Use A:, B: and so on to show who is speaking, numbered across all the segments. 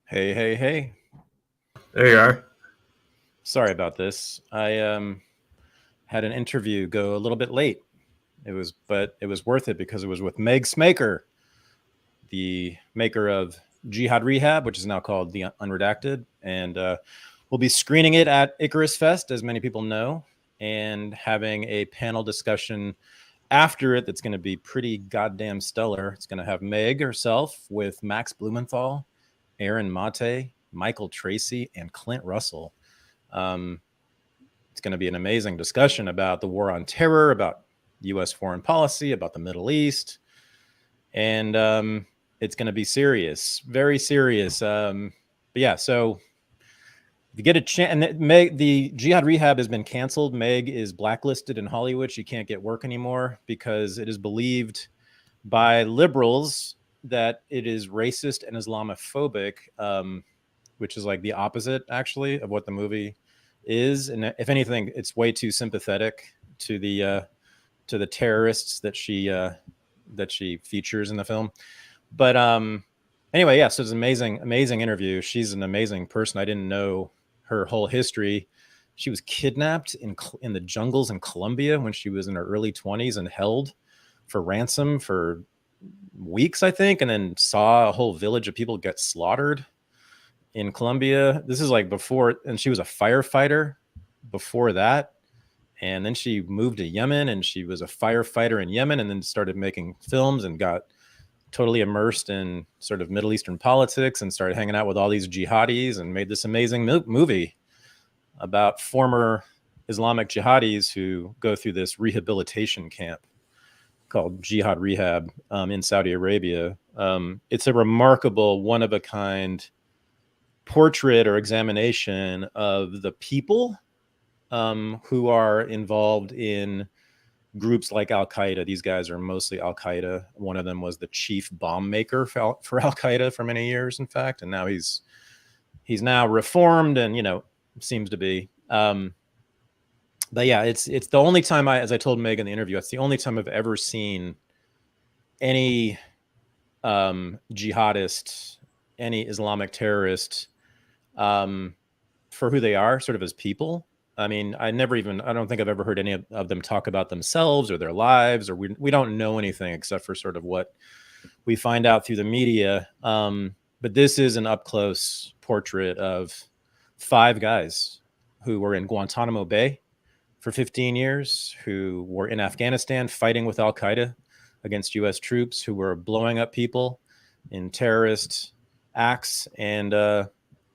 A: Hey, hey, hey.
B: There you are.
A: Sorry about this. I had an interview go a little bit late. But it was worth it because it was with Meg Smaker, the maker of Jihad Rehab, which is now called the Unredacted, and we'll be screening it at Icarus Fest, as many people know, and having a panel discussion after it that's going to be pretty goddamn stellar. It's going to have Meg herself with Max Blumenthal, Aaron Mate, Michael Tracy, and Clint Russell. Um, it's going to be an amazing discussion about the war on terror, about U.S. foreign policy, about the Middle East, and it's going to be serious, very serious. But yeah, so if you get a chance, and Meg, the Jihad Rehab has been canceled. Meg is blacklisted in Hollywood. She can't get work anymore because it is believed by liberals that it is racist and Islamophobic, which is like the opposite, actually, of what the movie is. And if anything, it's way too sympathetic to the terrorists that she features in the film. But anyway, yeah. So it's an amazing interview. She's an amazing person. I didn't know her whole history. She was kidnapped in the jungles in Colombia when she was in her early 20s and held for ransom for weeks, I think, and then saw a whole village of people get slaughtered in Colombia. This is like before, and she was a firefighter before that. And then she moved to Yemen and she was a firefighter in Yemen and then started making films and got totally immersed in sort of Middle Eastern politics and started hanging out with all these jihadis and made this amazing movie about former Islamic jihadis who go through this rehabilitation camp called Jihad Rehab in Saudi Arabia. It's a remarkable, one of a kind portrait or examination of the people who are involved in groups like Al Qaeda. These guys are mostly Al Qaeda. One of them was the chief bomb maker for Al Qaeda for many years, in fact, and now he's now reformed and seems to be. But yeah, it's the only time as I told Meg in the interview, it's the only time I've ever seen any jihadist, any Islamic terrorist for who they are, sort of as people. I mean, I don't think I've ever heard any of them talk about themselves or their lives, or we don't know anything except for sort of what we find out through the media. But this is an up close portrait of 5 guys who were in Guantanamo Bay for 15 years, who were in Afghanistan fighting with Al Qaeda against US troops, who were blowing up people in terrorist acts. And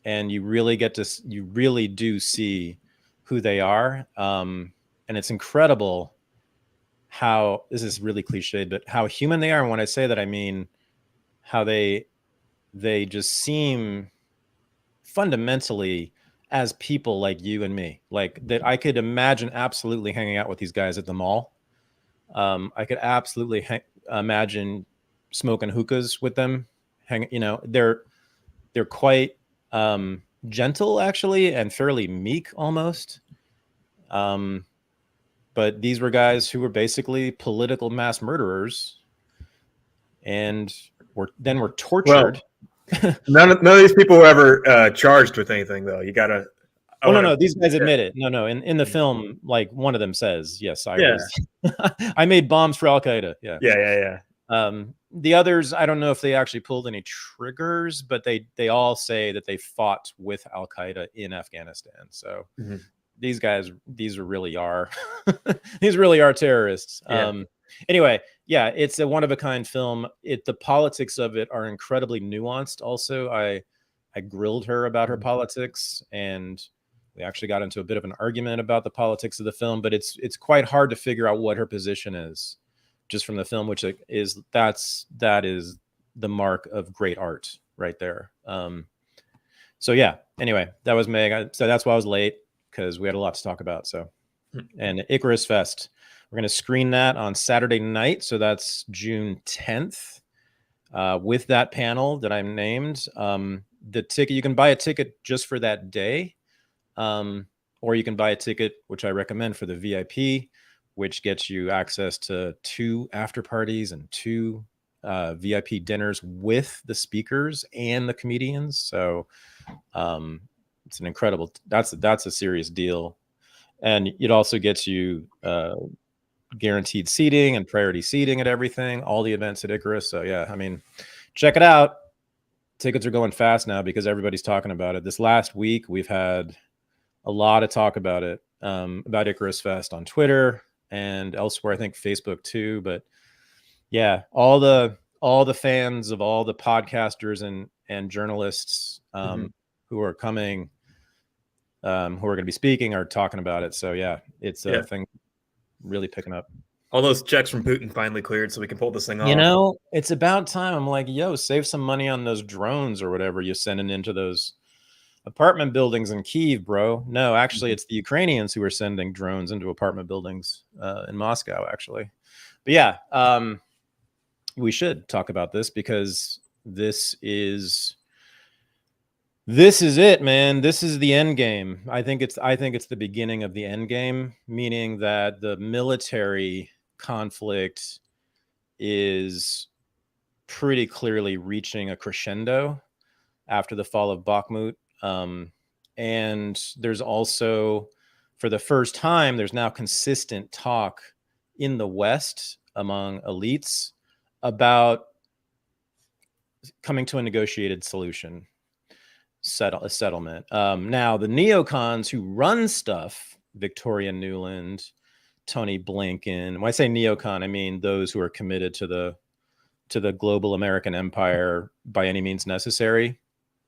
A: you really do see who they are. And it's incredible how, this is really cliched, but how human they are. And when I say that, I mean how they just seem fundamentally as people like you and me, like that. I could imagine absolutely hanging out with these guys at the mall. I could absolutely imagine smoking hookahs with them. They're quite gentle, actually, and fairly meek almost. But these were guys who were basically political mass murderers and were tortured.
B: Well, none of these people were ever charged with anything, though. You gotta. I
A: Oh, no,
B: want
A: no, these guys
B: to.
A: admit it. No. In the film, like one of them says, yes, I
B: Yeah.
A: was, I made bombs for Al Qaeda. Yeah.
B: Yeah.
A: The others, I don't know if they actually pulled any triggers, but they all say that they fought with Al Qaeda in Afghanistan. So
B: Mm-hmm.
A: these guys, these really are, these really are terrorists.
B: Yeah.
A: Anyway, yeah, it's a one of a kind film. The politics of it are incredibly nuanced. Also, I grilled her about her politics, and we actually got into a bit of an argument about the politics of the film. But it's quite hard to figure out what her position is just from the film, which is that is the mark of great art right there. So yeah. Anyway, that was Meg. So that's why I was late, because we had a lot to talk about. So, and Icarus Fest, we're going to screen that on Saturday night. So that's June 10th. With that panel that I'm named, the ticket, you can buy a ticket just for that day. Or you can buy a ticket, which I recommend, for the VIP, which gets you access to 2 after parties and 2 VIP dinners with the speakers and the comedians. So it's an incredible. That's a serious deal, and it also gets you guaranteed seating and priority seating at everything, all the events at Icarus. So yeah, I mean, check it out. Tickets are going fast now because everybody's talking about it. This last week, we've had a lot of talk about it, about Icarus Fest on Twitter and elsewhere. I think Facebook too. But yeah, all the fans of all the podcasters and journalists who are coming, who are going to be speaking, are talking about it. So yeah, it's a thing really picking up.
B: All those checks from Putin finally cleared, so we can pull this thing off.
A: You know, it's about time. I'm like, yo, save some money on those drones or whatever you're sending into those apartment buildings in Kyiv, bro. No, actually, it's the Ukrainians who are sending drones into apartment buildings in Moscow, actually. But yeah, we should talk about this because this is it, man. This is the end game. I think it's the beginning of the end game, meaning that the military conflict is pretty clearly reaching a crescendo after the fall of Bakhmut. And there's also, for the first time, there's now consistent talk in the West among elites about coming to a negotiated solution, a settlement. Now, the neocons who run stuff, Victoria Nuland, Tony Blinken. When I say neocon, I mean those who are committed to the global American empire by any means necessary.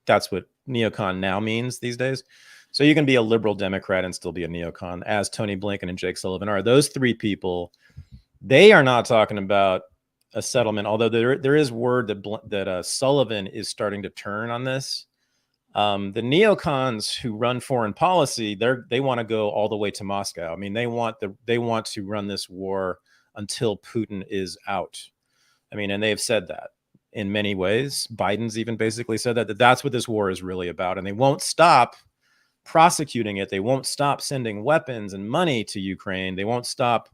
A: That's what neocon now means these days. So you can be a liberal Democrat and still be a neocon, as Tony Blinken and Jake Sullivan are. Those three people, they are not talking about a settlement, although there is word that Sullivan is starting to turn on this. The neocons who run foreign policy, they want to go all the way to Moscow. I mean, they want to run this war until Putin is out. I mean, and they've said that in many ways. Biden's even basically said that that's what this war is really about, and they won't stop prosecuting it. They won't stop sending weapons and money to Ukraine. They won't stop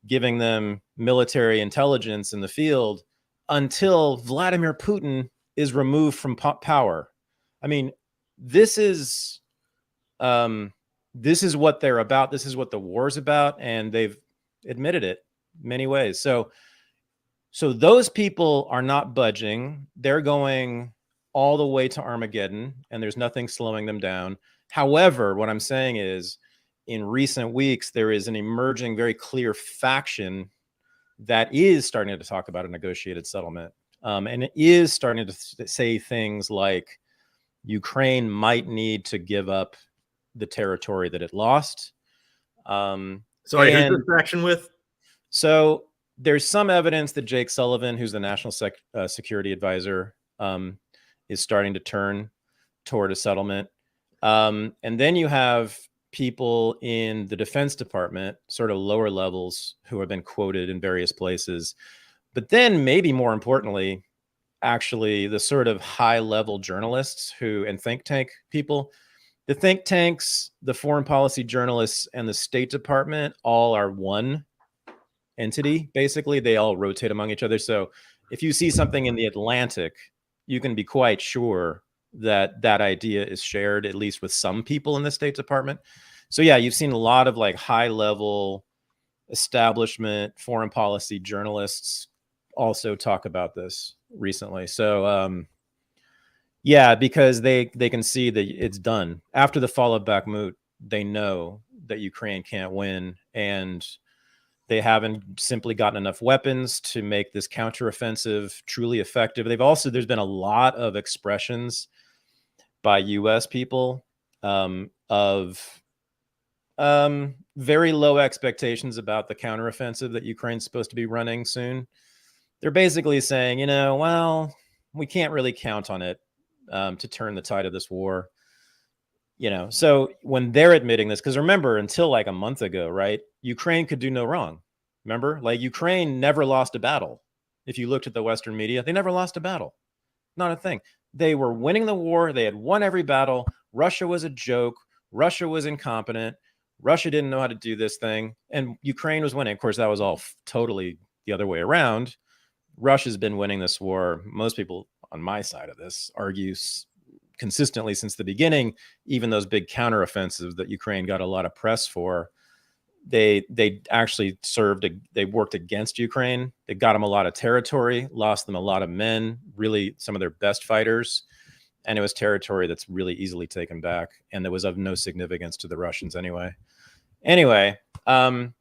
A: giving them military intelligence in the field until Vladimir Putin is removed from power. I mean, this is what they're about. This is what the war's about, and they've admitted it in many ways. So those people are not budging. They're going all the way to Armageddon, and there's nothing slowing them down. However, what I'm saying is, in recent weeks, there is an emerging, very clear faction that is starting to talk about a negotiated settlement, and it is starting to say things like Ukraine might need to give up the territory that it lost.
B: Sorry, who's this faction with?
A: So there's some evidence that Jake Sullivan, who's the national security advisor, is starting to turn toward a settlement. And then you have people in the Defense Department, sort of lower levels, who have been quoted in various places. But then, maybe more importantly, actually the sort of high-level journalists and think tank people. The think tanks, the foreign policy journalists, and the State Department all are one entity. Basically, they all rotate among each other. So if you see something in the Atlantic, you can be quite sure that that idea is shared, at least with some people in the State Department. So yeah, you've seen a lot of like high-level establishment foreign policy journalists also talk about this recently. So yeah, because they can see that it's done. After the fall of Bakhmut, they know that Ukraine can't win, and they haven't simply gotten enough weapons to make this counteroffensive truly effective. There's been a lot of expressions by US people of very low expectations about the counteroffensive that Ukraine's supposed to be running soon. They're basically saying, well, we can't really count on it to turn the tide of this war. So when they're admitting this, because remember, until like a month ago, right, Ukraine could do no wrong. Remember, like Ukraine never lost a battle. If you looked at the Western media, they never lost a battle. Not a thing. They were winning the war. They had won every battle. Russia was a joke. Russia was incompetent. Russia didn't know how to do this thing. And Ukraine was winning. Of course, that was all totally the other way around. Russia's been winning this war. Most people on my side of this argue consistently since the beginning, even those big counteroffensives that Ukraine got a lot of press for, they actually they worked against Ukraine. They got them a lot of territory, lost them a lot of men, really some of their best fighters. And it was territory that's really easily taken back, and that was of no significance to the Russians anyway.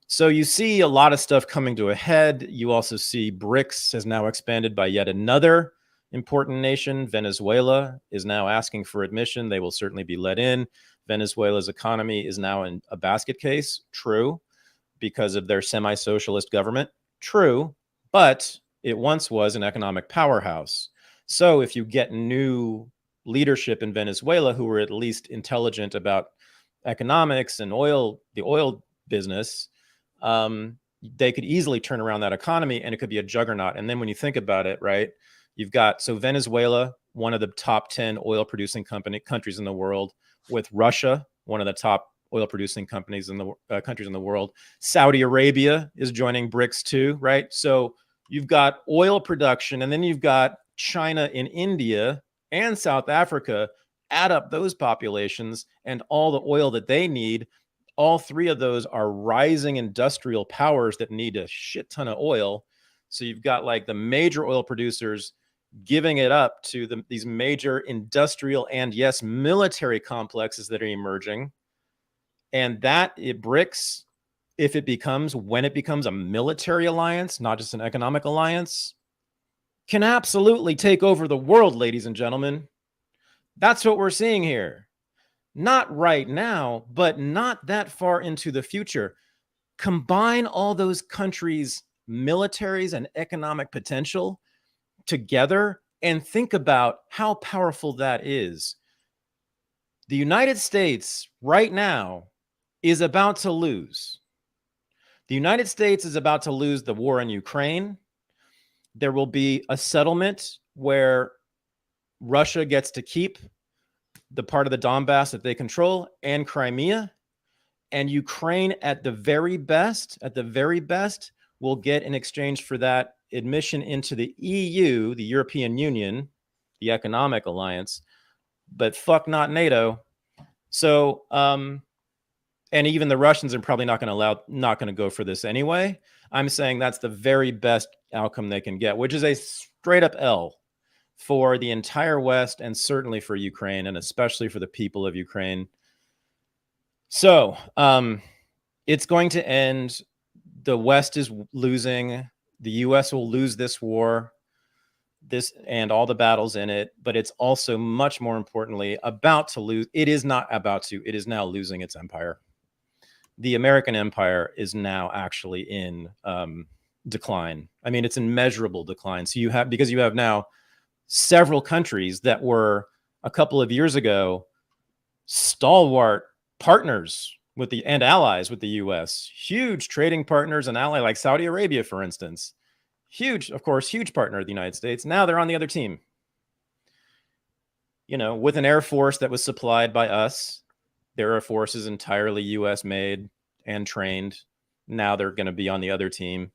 A: So you see a lot of stuff coming to a head. You also see BRICS has now expanded by yet another important nation. Venezuela is now asking for admission. They will certainly be let in. Venezuela's economy is now in a basket case. True, because of their semi-socialist government. True, but it once was an economic powerhouse. So if you get new leadership in Venezuela who are at least intelligent about economics and the oil business, they could easily turn around that economy and it could be a juggernaut. And then when you think about it, right, you've got, so Venezuela, one of the top 10 oil producing countries in the world, with Russia, one of the top oil producing countries in the world. Saudi Arabia is joining BRICS too, right? So you've got oil production, and then you've got China and India and South Africa. Add up those populations and all the oil that they need. All three of those are rising industrial powers that need a shit ton of oil. So you've got like the major oil producers giving it up to these major industrial and, yes, military complexes that are emerging. And BRICS, when it becomes a military alliance, not just an economic alliance, can absolutely take over the world, ladies and gentlemen. That's what we're seeing here. Not right now, but not that far into the future. Combine all those countries' militaries and economic potential together and think about how powerful that is. The United States right now is about to lose. The United States is about to lose the war in Ukraine. There will be a settlement where Russia gets to keep the part of the Donbass that they control and Crimea. And Ukraine, at the very best, will get in exchange for that admission into the EU, the European Union, the economic alliance, but fuck not NATO. So, and even the Russians are probably not going to go for this anyway. I'm saying that's the very best outcome they can get, which is a straight up L for the entire West and certainly for Ukraine, and especially for the people of Ukraine. So it's going to end. The West is losing. The US will lose this war, this and all the battles in it, but it's also much more importantly about to lose. It is not about to, it is now losing its empire. The American empire is now actually in decline. I mean, it's in measurable decline. So because you have now several countries that were a couple of years ago stalwart partners and allies with the US, huge trading partners and ally, like Saudi Arabia, for instance, huge partner of the United States. Now they're on the other team, with an air force that was supplied by us. Their air force is entirely US made and trained. Now they're going to be on the other team.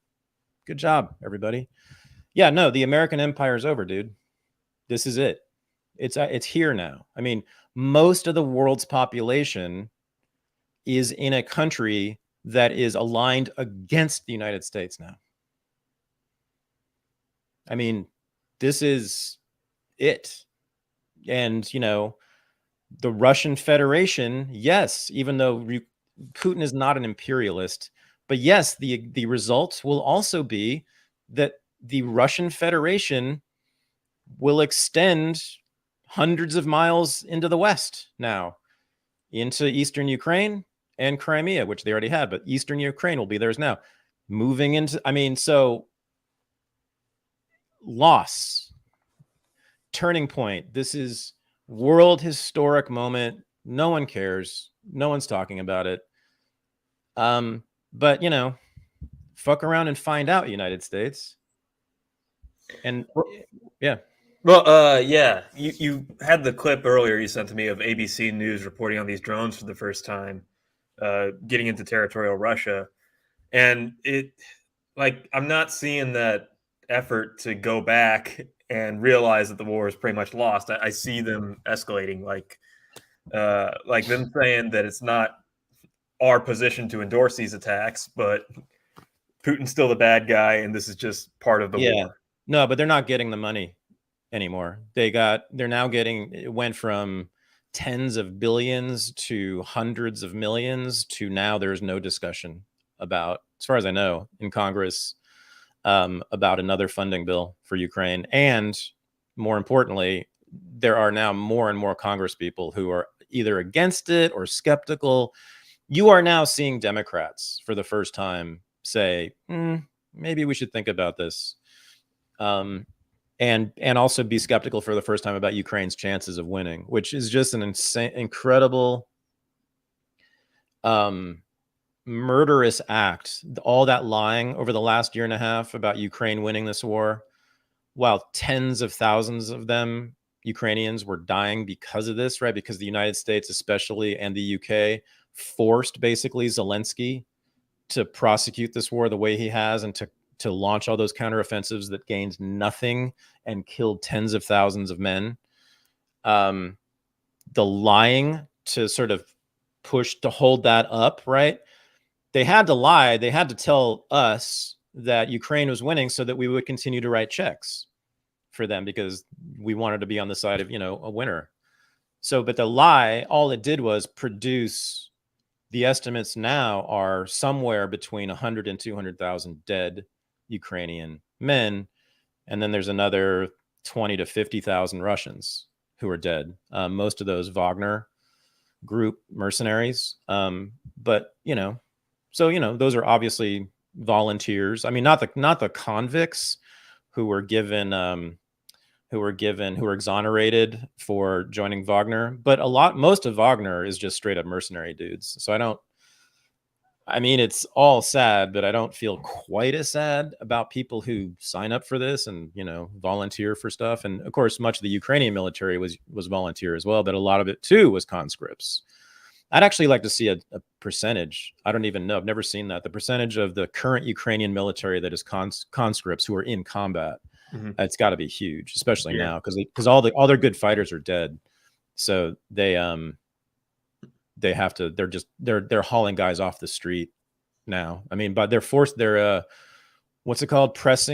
A: Good job, everybody. Yeah, no, the American empire is over, dude. This is it. It's here now. I mean, most of the world's population is in a country that is aligned against the United States now. I mean, this is it. And, the Russian Federation, yes, even though Putin is not an imperialist, but yes, the result will also be that the Russian Federation will extend hundreds of miles into the West now, into Eastern Ukraine and Crimea, which they already had, but Eastern Ukraine will be theirs now. Moving into, so loss, turning point. This is world historic moment. No one cares. No one's talking about it. But fuck around and find out, United States. And yeah.
B: Well, yeah, you had the clip earlier you sent to me of ABC News reporting on these drones for the first time, getting into territorial Russia. And I'm not seeing that effort to go back and realize that the war is pretty much lost. I see them escalating, like them saying that it's not our position to endorse these attacks, but Putin's still the bad guy, and this is just part of the war.
A: No, but they're not getting the money anymore. They're now getting, it went from tens of billions to hundreds of millions to now there's no discussion about, as far as I know, in Congress about another funding bill for Ukraine. And more importantly, there are now more and more Congress people who are either against it or skeptical. You are now seeing Democrats for the first time say, maybe we should think about this. And also be skeptical for the first time about Ukraine's chances of winning, which is just an incredible murderous act. All that lying over the last year and a half about Ukraine winning this war, while tens of thousands of them, Ukrainians, were dying because of this, right? Because the United States especially and the UK forced basically Zelensky to prosecute this war the way he has and to launch all those counteroffensives that gained nothing and killed tens of thousands of men. The lying to sort of push to hold that up, right? They had to lie. They had to tell us that Ukraine was winning so that we would continue to write checks for them because we wanted to be on the side of, a winner. So, but the lie, all it did was produce, the estimates now are somewhere between 100 and 200,000 dead Ukrainian men. And then there's another 20 to 50,000 Russians who are dead. Most of those Wagner group mercenaries. But, those are obviously volunteers. I mean, not the convicts who were exonerated for joining Wagner, but most of Wagner is just straight up mercenary dudes. So it's all sad, but I don't feel quite as sad about people who sign up for this and, volunteer for stuff. And of course, much of the Ukrainian military was volunteer as well, but a lot of it too was conscripts. I'd actually like to see a percentage. I don't even know. I've never seen that. The percentage of the current Ukrainian military that is conscripts who are in combat. Mm-hmm. It's got to be huge, especially now because all their good fighters are dead. So they have to. They're hauling guys off the street now. I mean, but they're forced. They're what's it called? Press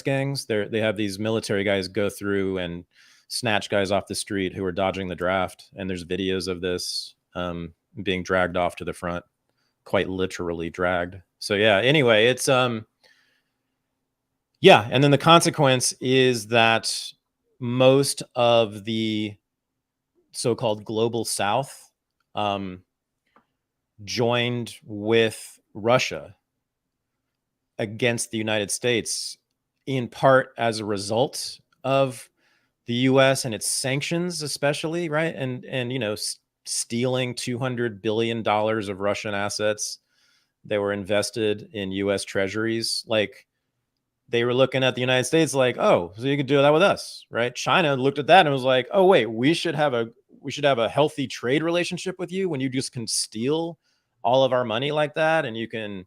A: gangs. They have these military guys go through and snatch guys off the street who are dodging the draft. And there's videos of this being dragged off to the front, quite literally dragged. So yeah. Anyway, it's yeah, and then the consequence is that most of the so-called global South joined with Russia against the United States, in part as a result of the U.S. and its sanctions, especially, right? And stealing $200 billion of Russian assets that were invested in U.S. treasuries, like. They were looking at the United States like, oh, so you could do that with us, right? China looked at that and was like, oh, wait, we should have a healthy trade relationship with you when you just can steal all of our money like that and you can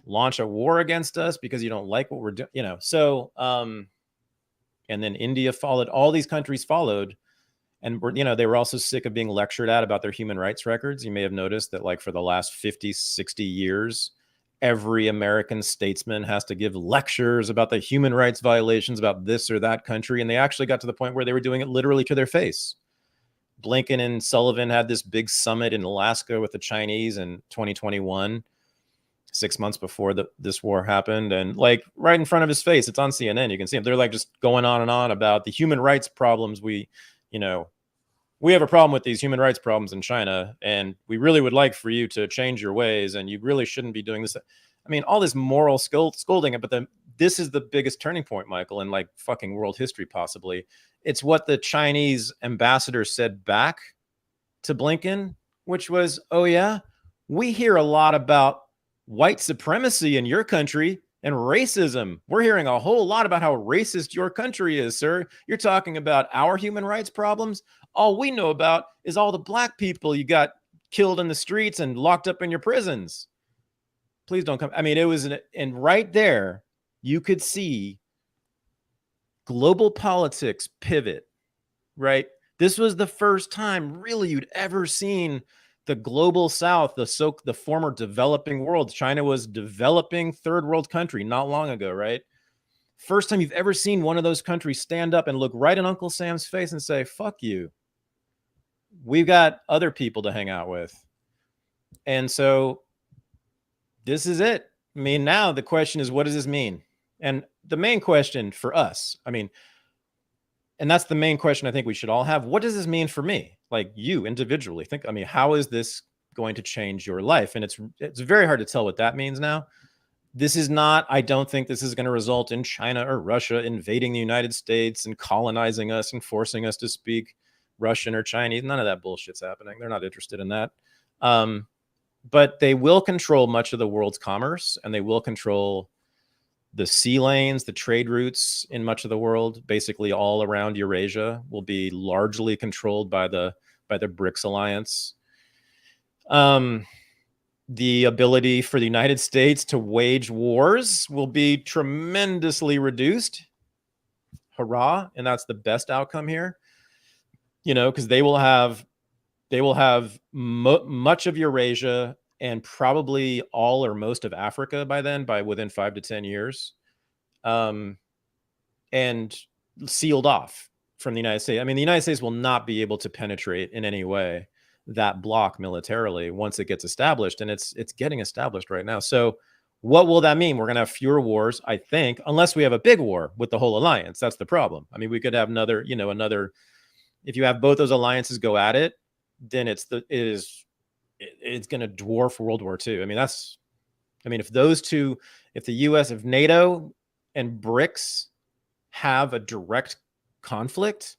A: launch a war against us because you don't like what we're doing, So, and then India followed. All these countries followed, and they were also sick of being lectured at about their human rights records. You may have noticed that, like, for the last 50, 60 years. Every American statesman has to give lectures about the human rights violations about this or that country. And they actually got to the point where they were doing it literally to their face. Blinken and Sullivan had this big summit in Alaska with the Chinese in 2021, 6 months before this war happened. And like right in front of his face, it's on CNN. You can see them. They're like just going on and on about the human rights problems. We have a problem with these human rights problems in China, and we really would like for you to change your ways, and you really shouldn't be doing this. I mean, all this moral scolding, but this is the biggest turning point, Michael, in like fucking world history, possibly. It's what the Chinese ambassador said back to Blinken, which was, oh yeah, we hear a lot about white supremacy in your country and racism. We're hearing a whole lot about how racist your country is, sir. You're talking about our human rights problems. All we know about is all the black people you got killed in the streets and locked up in your prisons. Please don't come. I mean, it was and right there, you could see global politics pivot, right? This was the first time really you'd ever seen the global south, the former developing world. China was developing third world country not long ago, right? First time you've ever seen one of those countries stand up and look right in Uncle Sam's face and say, fuck you. We've got other people to hang out with. And so this is it. I mean, now the question is, what does this mean? And the main question for us, I mean, and that's the main question I think we should all have. What does this mean for me? Like you individually think, I mean, how is this going to change your life? And it's very hard to tell what that means now. This is not, I don't think this is going to result in China or Russia invading the United States and colonizing us and forcing us to speak Russian or Chinese. None of that bullshit's happening. They're not interested in that. But they will control much of the world's commerce, and they will control the sea lanes, the trade routes in much of the world. Basically all around Eurasia will be largely controlled by the BRICS alliance. The ability for the United States to wage wars will be tremendously reduced. Hurrah. And that's the best outcome here, you know, because they will have much of Eurasia and probably all or most of Africa by then, by within 5 to 10 years, and sealed off from the United States. I mean, the United States will not be able to penetrate in any way that block militarily once it gets established, and it's getting established right now. So what will that mean? We're going to have fewer wars, I think, unless we have a big war with the whole alliance. That's the problem. I mean, we could have another, if you have both those alliances go at it, then it's going to dwarf World War II. I mean, if those two, if the US, if NATO and BRICS have a direct conflict,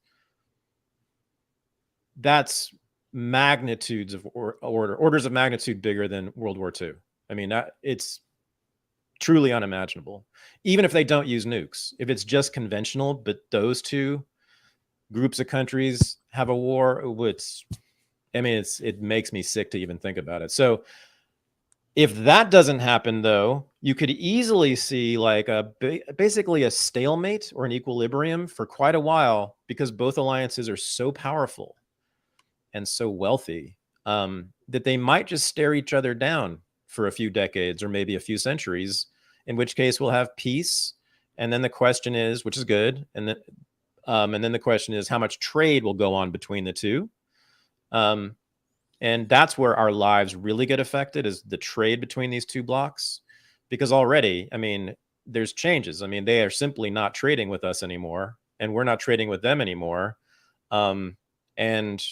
A: that's magnitudes of orders of magnitude bigger than World War II. I mean, it's truly unimaginable. Even if they don't use nukes, if it's just conventional, but those two groups of countries have a war, it makes me sick to even think about it. So if that doesn't happen, though, you could easily see like basically a stalemate or an equilibrium for quite a while, because both alliances are so powerful and so wealthy that they might just stare each other down for a few decades or maybe a few centuries, in which case we'll have peace. And then the question is, which is good, and then the question is how much trade will go on between the two. And that's where our lives really get affected, is the trade between these two blocks. Because already, I mean, there's changes. I mean, they are simply not trading with us anymore, and we're not trading with them anymore. And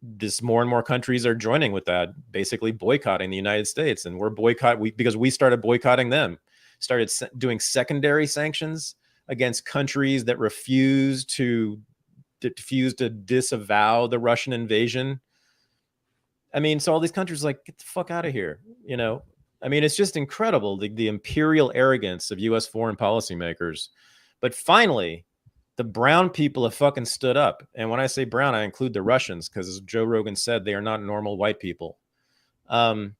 A: this more and more countries are joining with that, basically boycotting the United States. And we're because we started boycotting them, started doing secondary sanctions against countries that refuse to disavow the Russian invasion. I mean, so all these countries are like, get the fuck out of here. I mean, it's just incredible, the imperial arrogance of US foreign policymakers. But finally, the brown people have fucking stood up. And when I say brown, I include the Russians, because as Joe Rogan said, they are not normal white people. And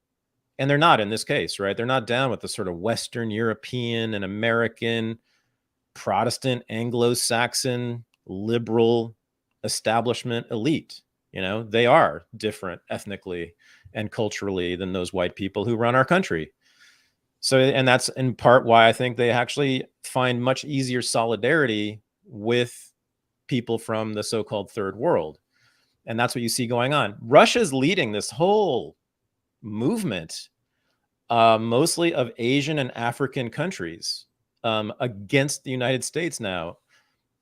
A: they're not in this case, right? They're not down with the sort of Western European and American Protestant, Anglo-Saxon, liberal establishment elite. They are different ethnically and culturally than those white people who run our country. So, and that's in part why I think they actually find much easier solidarity with people from the so-called third world. And that's what you see going on. Russia's leading this whole movement, mostly of Asian and African countries, against the United States now.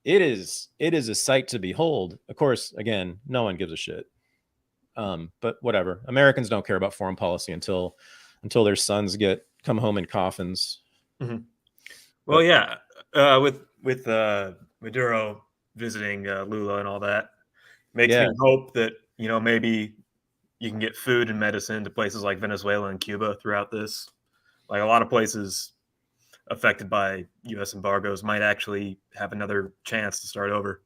A: It is a sight to behold. Of course, again, no one gives a shit. But whatever. Americans don't care about foreign policy until their sons come home in coffins.
B: Mm-hmm. Well, yeah, with Maduro visiting Lula and all that, makes me hope that maybe you can get food and medicine to places like Venezuela and Cuba throughout this. Like a lot of places affected by U.S. embargoes might actually have another chance to start over.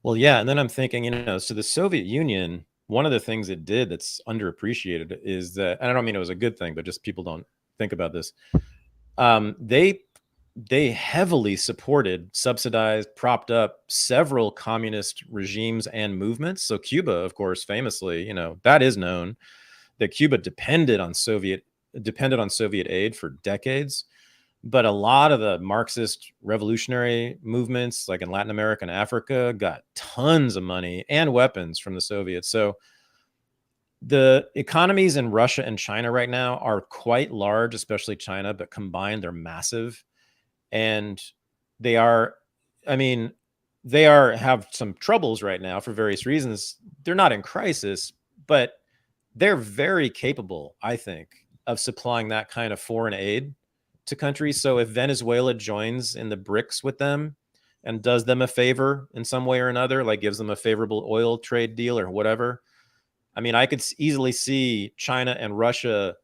A: Well, yeah, and then I'm thinking, so the Soviet Union, one of the things it did that's underappreciated is that, and I don't mean it was a good thing, but just people don't think about this. They they heavily supported, subsidized, propped up several communist regimes and movements. So Cuba, of course, famously, you know, that is known that Cuba depended on Soviet aid for decades. But a lot of the Marxist revolutionary movements, like in Latin America and Africa, got tons of money and weapons from the Soviets. So the economies in Russia and China right now are quite large, especially China, but combined, they're massive. And they are, I mean, they have some troubles right now for various reasons. They're not in crisis, but they're very capable, I think, of supplying that kind of foreign aid to countries. So if Venezuela joins in the BRICS with them and does them a favor in some way or another, like gives them a favorable oil trade deal or whatever, I mean, I could easily see China and Russia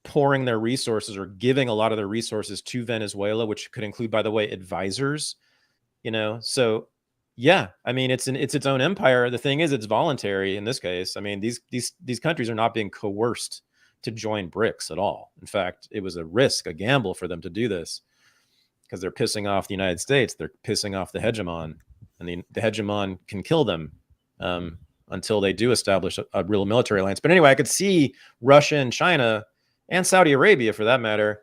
A: pouring their resources or giving a lot of their resources to Venezuela, which could include, by the way, advisors, you know? So yeah, I mean, it's its own empire. The thing is, it's voluntary in this case. I mean, these countries are not being coerced to join BRICS at all. In fact, it was a risk, a gamble for them to do this because they're pissing off the United States. They're pissing off the hegemon, and the hegemon can kill them until they do establish a real military alliance. But anyway, I could see Russia and China and Saudi Arabia, for that matter,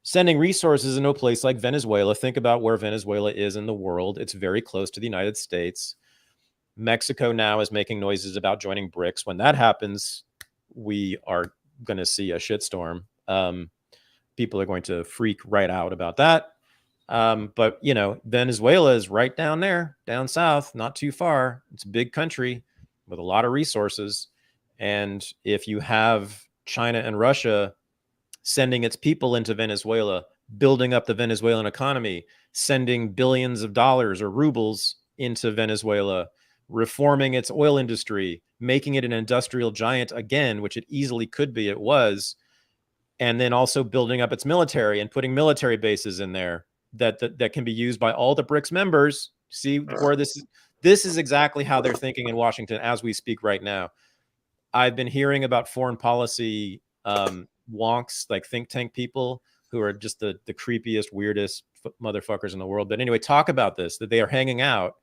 A: sending resources into a place like Venezuela. Think about where Venezuela is in the world. It's very close to the United States. Mexico now is making noises about joining BRICS. When that happens, we are going to see a shitstorm. People are going to freak right out about that. But, you know, Venezuela is right down there, down south, not too far. It's a big country with a lot of resources. And if you have China and Russia sending its people into Venezuela, building up the Venezuelan economy, sending billions of dollars or rubles into Venezuela, reforming its oil industry, making it an industrial giant again, which it easily could be, it was, and then also building up its military and putting military bases in there that can be used by all the BRICS members. See where this is exactly how they're thinking in Washington as we speak right now. I've been hearing about foreign policy wonks, like think tank people who are just the creepiest, weirdest motherfuckers in the world. But anyway, talk about this, that they are hanging out.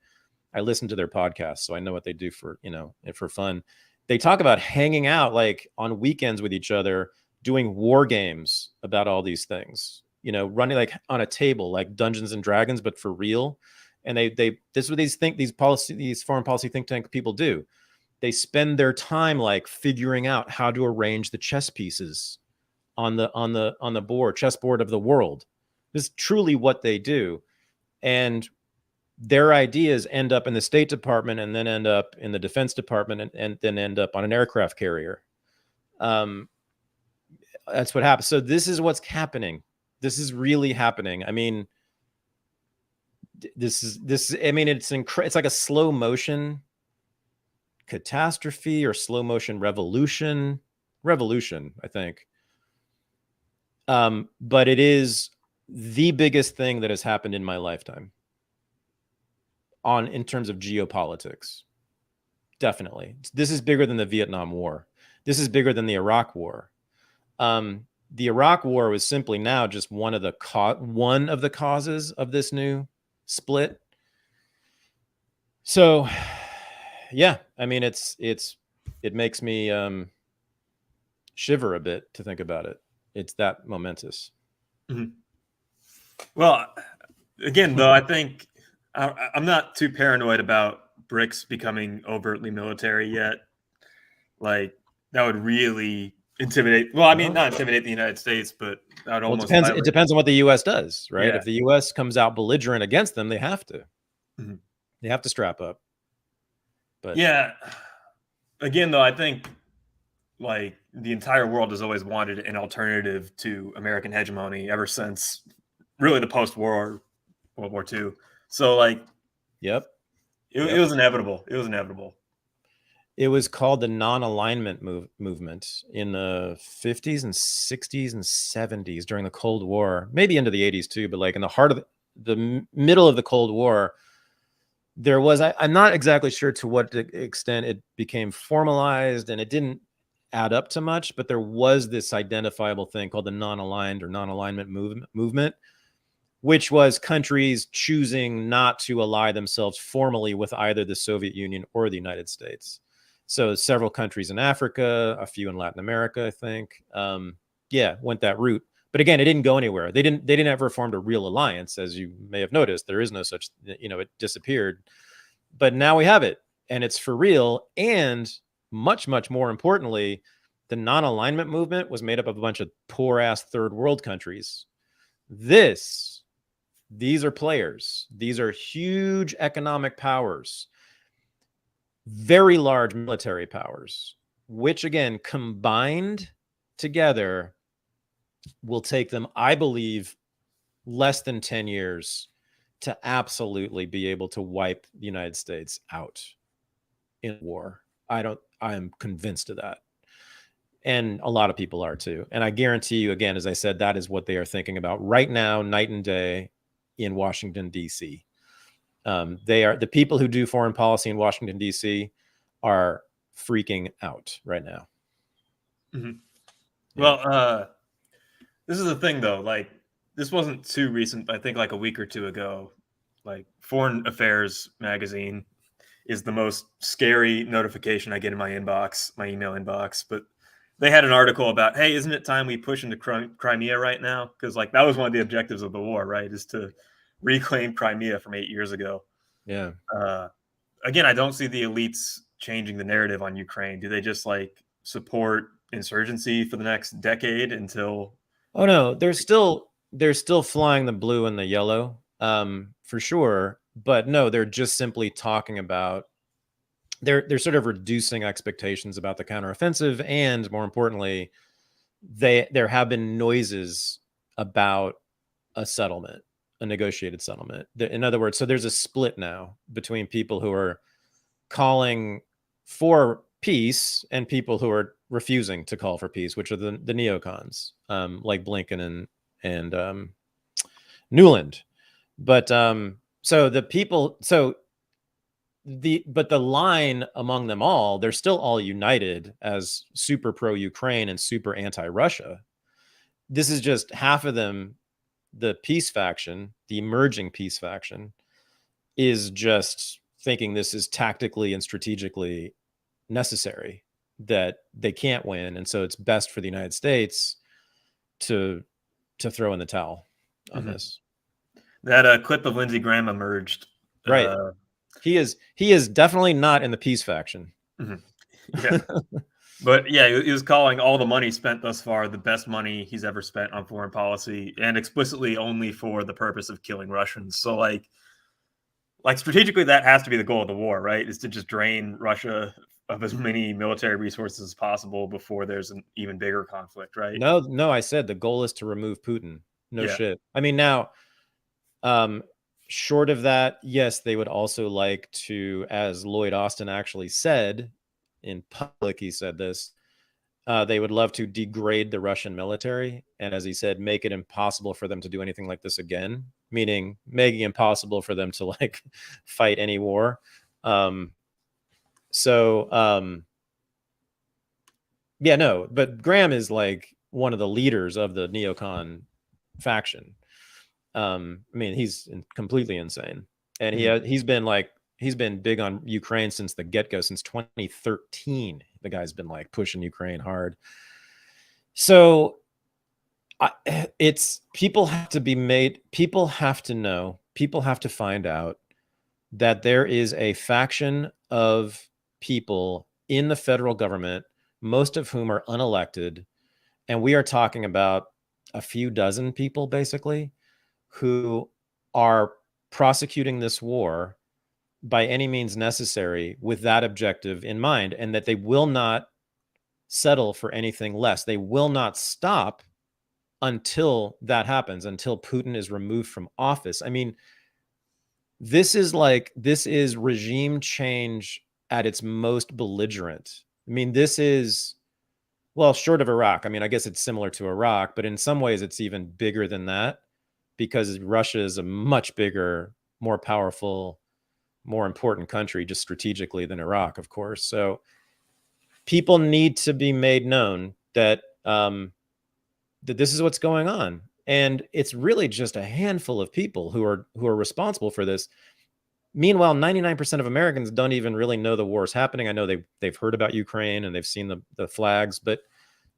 A: I listen to their podcast, so I know what they do for, you know, for fun. They talk about hanging out like on weekends with each other, doing war games about all these things, you know, running like on a table, like Dungeons and Dragons, but for real. And this is what these foreign policy think tank people do. They spend their time like figuring out how to arrange the chess pieces on the chessboard of the world. This is truly what they do. And their ideas end up in the State Department and then end up in the Defense Department and then end up on an aircraft carrier. That's what happens. So this is what's happening. This is really happening. I mean, I mean, it's like a slow motion catastrophe or slow motion revolution, I think. But it is the biggest thing that has happened in my lifetime in terms of geopolitics. Definitely. This is bigger than the Vietnam War. This is bigger than the Iraq War. The Iraq War was simply now just one of the causes of this new split. So yeah, I mean, it makes me shiver a bit to think about it. It's that momentous.
B: Mm-hmm. Well, again, though, I think I'm not too paranoid about BRICS becoming overtly military yet. Like, that would really intimidate. Well, I mean, not intimidate the United States, but that would almost.
A: It depends on what the U.S. does, right?
B: Yeah.
A: If the U.S. comes out belligerent against them, they have to.
B: Mm-hmm.
A: They have to strap up. But
B: yeah, again, though, I think like the entire world has always wanted an alternative to American hegemony ever since really the post-war World War II. So like,
A: yep.
B: It was inevitable. It was inevitable.
A: It was called the non-alignment movement in the 50s and 60s and 70s during the Cold War, maybe into the 80s too, but like in the heart of the middle of the Cold War, there was, I'm not exactly sure to what extent it became formalized and it didn't add up to much, but there was this identifiable thing called the non-aligned or non-alignment movement, which was countries choosing not to ally themselves formally with either the Soviet Union or the United States. So several countries in Africa, a few in Latin America, I think, went that route. But again, it didn't go anywhere. They didn't ever form a real alliance, as you may have noticed. There is no such, it disappeared. But now we have it, and it's for real. And much, much more importantly, the non-alignment movement was made up of a bunch of poor-ass third world countries. These are players. These are huge economic powers, very large military powers, which again, combined together, will take them, I believe, less than 10 years to absolutely be able to wipe the United States out in war. I am convinced of that. And a lot of people are too. And I guarantee you, again, as I said, that is what they are thinking about right now, night and day in Washington, D.C. They are the people who do foreign policy in Washington, D.C. are freaking out right now.
B: Mm-hmm. Well, this is the thing, though. Like, this wasn't too recent. I think like a week or two ago, like Foreign Affairs magazine is the most scary notification I get in my inbox, my email inbox. But they had an article about, hey, isn't it time we push into Crimea right now? Because like that was one of the objectives of the war, right? Is to reclaim Crimea from 8 years ago.
A: Yeah.
B: Again, I don't see the elites changing the narrative on Ukraine. Do they just like support insurgency for the next decade until?
A: Oh no, they're still flying the blue and the yellow, for sure. But no, they're just simply talking about they're sort of reducing expectations about the counteroffensive, and more importantly, there have been noises about a settlement, a negotiated settlement. In other words, so there's a split now between people who are calling for peace and people who are refusing to call for peace, which are the neocons, like Blinken and Newland. But so the people, but the line among them all, they're still all united as super pro-Ukraine and super anti-Russia. This is just half of them. The peace faction, the emerging peace faction, is just thinking this is tactically and strategically necessary, that they can't win, and so it's best for the United States to throw in the towel on this.
B: That clip of Lindsey Graham emerged.
A: Right. He is definitely not in the peace faction.
B: Yeah. But yeah, he was calling all the money spent thus far the best money he's ever spent on foreign policy, and explicitly only for the purpose of killing Russians. So like strategically, that has to be the goal of the war, right? Is to just drain Russia of as many military resources as possible before there's an even bigger conflict, right?
A: No, I said the goal is to remove Putin. No shit. I mean, now, short of that, yes, they would also like to, as Lloyd Austin actually said in public, he said this, they would love to degrade the Russian military. And as he said, make it impossible for them to do anything like this again, meaning making it impossible for them to like fight any war. Yeah, no, but Graham is like one of the leaders of the Neocon faction. I mean, he's completely insane, and he's been big on Ukraine since the get-go, since 2013. The guy's been like pushing Ukraine hard. So it's people have to be made. People have to know. People have to find out that there is a faction of people in the federal government, most of whom are unelected, and we are talking about a few dozen people, basically, who are prosecuting this war by any means necessary with that objective in mind, and that they will not settle for anything less. They will not stop until that happens, until Putin is removed from office. I mean, this is regime change at its most belligerent. I mean, this is, well, short of Iraq. I mean, I guess it's similar to Iraq, but in some ways it's even bigger than that, because Russia is a much bigger, more powerful, more important country just strategically than Iraq, of course. So people need to be made known that that this is what's going on. And it's really just a handful of people who are responsible for this. Meanwhile, 99% of Americans don't even really know the war is happening. I know they've heard about Ukraine and they've seen the flags, but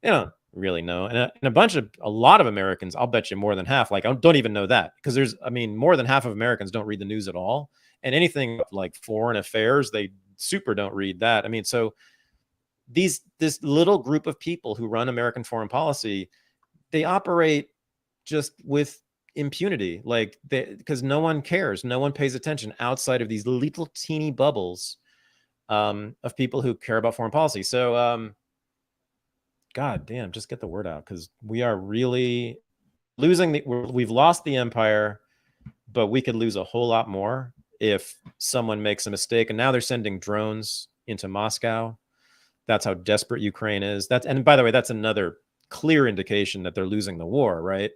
A: they don't really know. And a lot of Americans, I'll bet you more than half, like, don't even know that, because more than half of Americans don't read the news at all. And anything like foreign affairs, they super don't read that. I mean, so this little group of people who run American foreign policy, they operate just with impunity, like, because no one cares, no one pays attention outside of these little teeny bubbles of people who care about foreign policy. So god damn, just get the word out, because we are really losing we've lost the empire, but we could lose a whole lot more if someone makes a mistake. And now they're sending drones into Moscow. That's how desperate Ukraine is. And by the way, that's another clear indication that they're losing the war, right?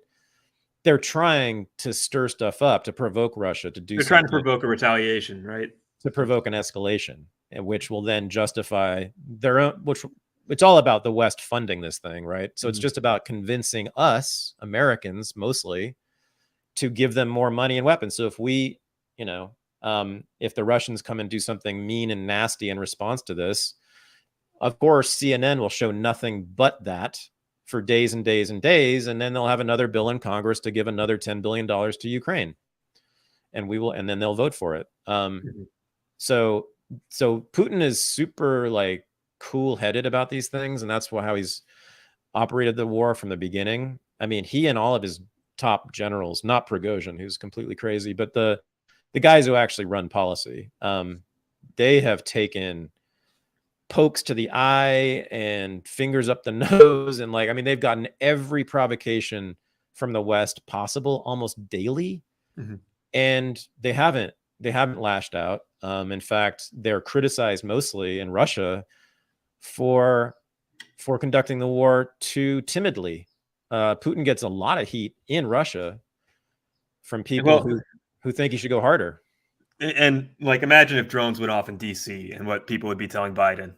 A: They're trying to stir stuff up to provoke Russia to do
B: They're
A: something.
B: trying to provoke a retaliation, right?
A: To provoke an escalation, which will then justify their own, which it's all about the West funding this thing, right? So it's just about convincing us, Americans mostly, to give them more money and weapons. So if we, if the Russians come and do something mean and nasty in response to this, of course, CNN will show nothing but that for days and days and days. And then they'll have another bill in Congress to give another $10 billion to Ukraine. And then they'll vote for it. So Putin is super like cool-headed about these things. And that's how he's operated the war from the beginning. I mean, he and all of his top generals, not Prigozhin, who's completely crazy, but the guys who actually run policy, they have taken pokes to the eye and fingers up the nose, and they've gotten every provocation from the West possible almost daily. And they haven't lashed out. In fact, they're criticized mostly in Russia for conducting the war too timidly. Putin gets a lot of heat in Russia from people who think he should go harder.
B: And imagine if drones went off in DC and what people would be telling Biden.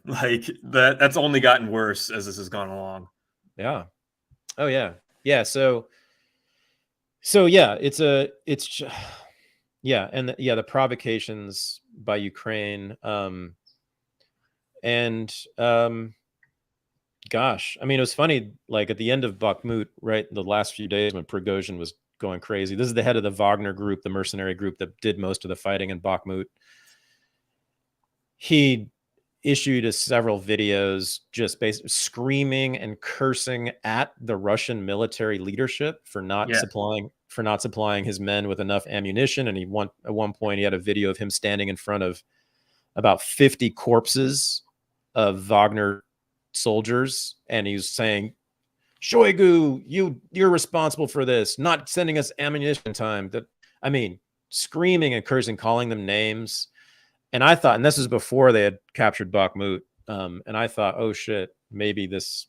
B: That's only gotten worse as this has gone along.
A: Yeah. Oh yeah. Yeah. So yeah, the provocations by Ukraine. Gosh, I mean, it was funny, like at the end of Bakhmut, right? The last few days when Prigozhin was going crazy. This is the head of the Wagner group, the mercenary group that did most of the fighting in Bakhmut. He issued several videos just basically screaming and cursing at the Russian military leadership for not supplying his men with enough ammunition. And at one point he had a video of him standing in front of about 50 corpses of Wagner soldiers, and he was saying, Shoigu, you're responsible for this, not sending us ammunition time. Screaming and cursing, calling them names. And I thought, and this is before they had captured Bakhmut, and I thought, oh shit, maybe there's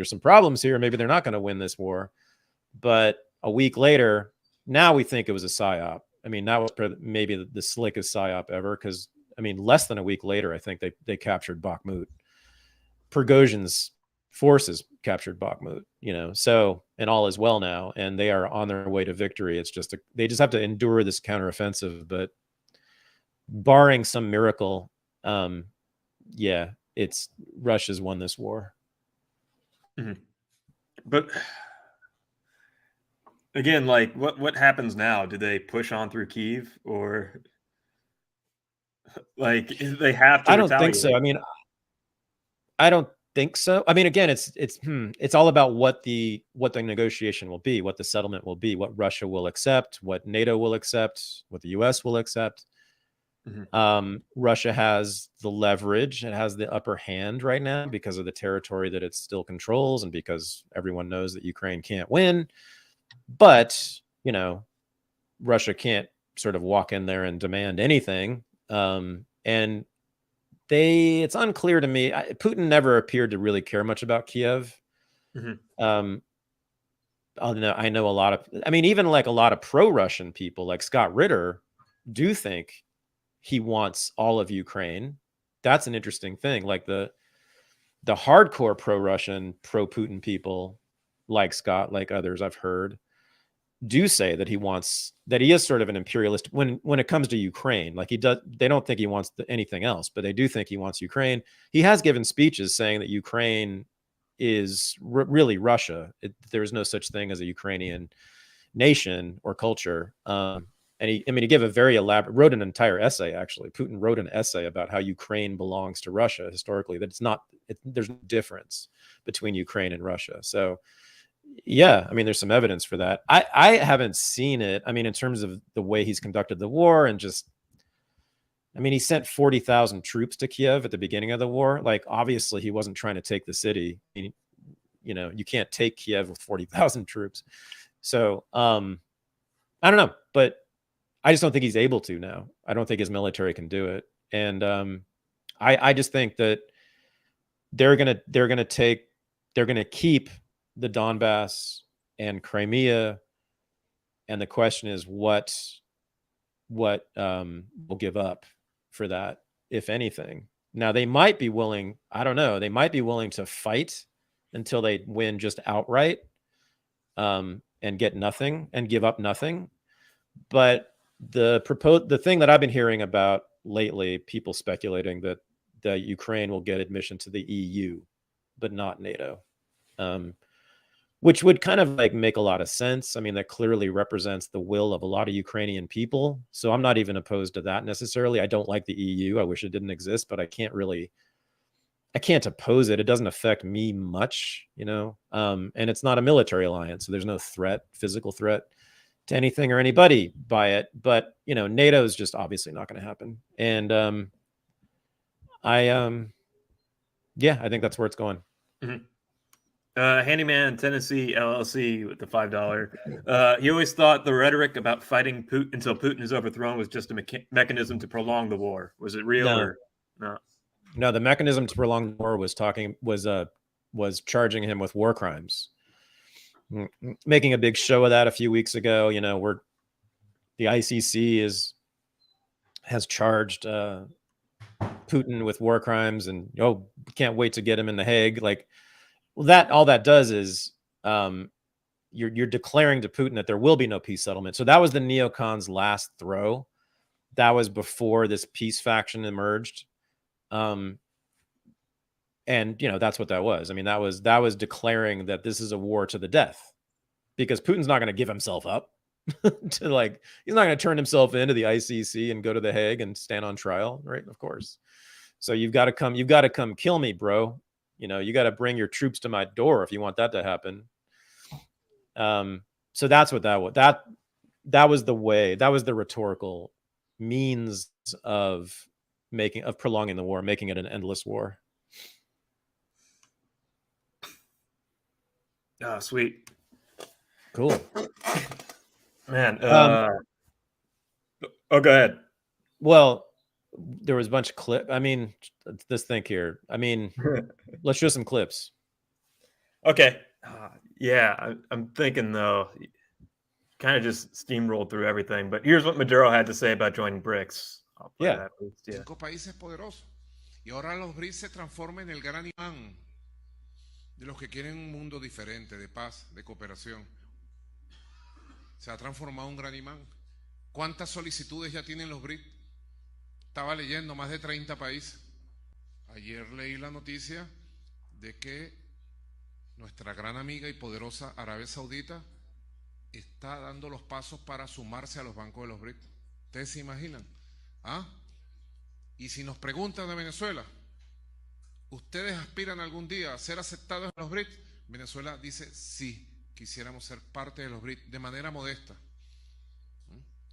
A: some problems here. Maybe they're not going to win this war. But a week later, now we think it was a psyop. I mean, that was maybe the slickest psyop ever, because less than a week later, I think they captured Bakhmut. Prigozhin's forces captured Bakhmut, so, and all is well now, and they are on their way to victory. It's just they just have to endure this counteroffensive, but barring some miracle, it's Russia's won this war.
B: But again, what happens now? Do they push on through Kyiv, or they have to?
A: I don't think so. I don't think so. Again, it's all about what the negotiation will be, what the settlement will be, what Russia will accept, what NATO will accept, what the US will accept. Russia has the leverage, it has the upper hand right now because of the territory that it still controls, and because everyone knows that Ukraine can't win. But Russia can't sort of walk in there and demand anything. And it's unclear to me. Putin never appeared to really care much about Kiev. I know a lot of, even like a lot of pro-Russian people like Scott Ritter do think he wants all of Ukraine. That's an interesting thing. Like the hardcore pro-Russian, pro-Putin people like Scott, like others I've heard, do say that he is sort of an imperialist when it comes to Ukraine. Like they don't think he wants anything else, but they do think he wants Ukraine. He has given speeches saying that Ukraine is really Russia. There's no such thing as a Ukrainian nation or culture. And he gave a very wrote an entire essay, actually. Putin wrote an essay about how Ukraine belongs to Russia historically, that there's no difference between Ukraine and Russia. So, yeah, I mean, there's some evidence for that. I haven't seen it. I mean, in terms of the way he's conducted the war and he sent 40,000 troops to Kiev at the beginning of the war. Like, obviously, he wasn't trying to take the city. I mean, you can't take Kiev with 40,000 troops. So, I don't know, but I just don't think he's able to now. I don't think his military can do it. And I just think that they're gonna keep the Donbass and Crimea, and the question is what will give up for that, if anything. Now they might be willing, I don't know, they might be willing to fight until they win just outright, and get nothing and give up nothing. But the thing that I've been hearing about lately, people speculating that Ukraine will get admission to the EU, but not NATO, which would kind of like make a lot of sense. I mean, that clearly represents the will of a lot of Ukrainian people. So I'm not even opposed to that necessarily. I don't like the EU. I wish it didn't exist, but I can't oppose it. It doesn't affect me much, and it's not a military alliance. So there's no physical threat to anything or anybody by it. But, NATO is just obviously not going to happen. And I think that's where it's going.
B: Mm-hmm. Handyman Tennessee LLC with the $5. He always thought the rhetoric about fighting Putin until Putin is overthrown was just a mechanism to prolong the war. Was it real or no?
A: No, the mechanism to prolong the war was charging him with war crimes, making a big show of that a few weeks ago. Where the ICC has charged Putin with war crimes, and can't wait to get him in The Hague. Like, well, all that does is you're declaring to Putin that there will be no peace settlement. So that was the neocons' last throw. That was before this peace faction emerged. And that's what that was. I mean, that was declaring that this is a war to the death, because Putin's not going to give himself up he's not going to turn himself into the ICC and go to The Hague and stand on trial, right? Of course. So you've got to come kill me, bro. You got to bring your troops to my door if you want that to happen. So that's what that was. That was the way. That was the rhetorical means of prolonging the war, making it an endless war.
B: Oh, sweet.
A: Cool.
B: Man. Go ahead.
A: Well, there was a bunch of clips. I mean, let's think here. I mean, let's show some clips.
B: Okay. Yeah, I'm thinking, though, kind of just steamrolled through everything. But here's what Maduro had to say about joining BRICS.
A: Yeah.
C: Cinco países poderosos. Y ahora los BRICS se transforman en el gran imán de los que quieren un mundo diferente, de paz, de cooperación. Se ha transformado un gran imán. ¿Cuántas solicitudes ya tienen los BRICS? Estaba leyendo más de 30 países. Ayer leí la noticia de que nuestra gran amiga y poderosa Arabia Saudita está dando los pasos para sumarse a los bancos de los BRICS. ¿Ustedes se imaginan? ¿Ah? Y si nos preguntan de Venezuela, ¿ustedes aspiran algún día a ser aceptados en los BRICS? Venezuela dice sí, quisiéramos ser parte de los BRICS de manera modesta.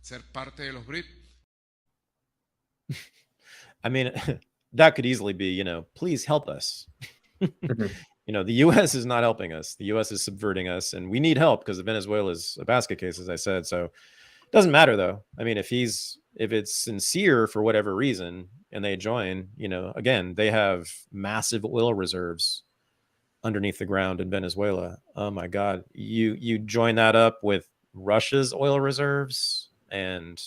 C: Ser parte de los BRICS.
A: I mean, that could easily be, please help us. The U.S. is not helping us. The U.S. is subverting us, and we need help because Venezuela is a basket case, as I said. So it doesn't matter, though. I mean, if it's sincere for whatever reason and they join, again, they have massive oil reserves underneath the ground in Venezuela. Oh my God. You join that up with Russia's oil reserves and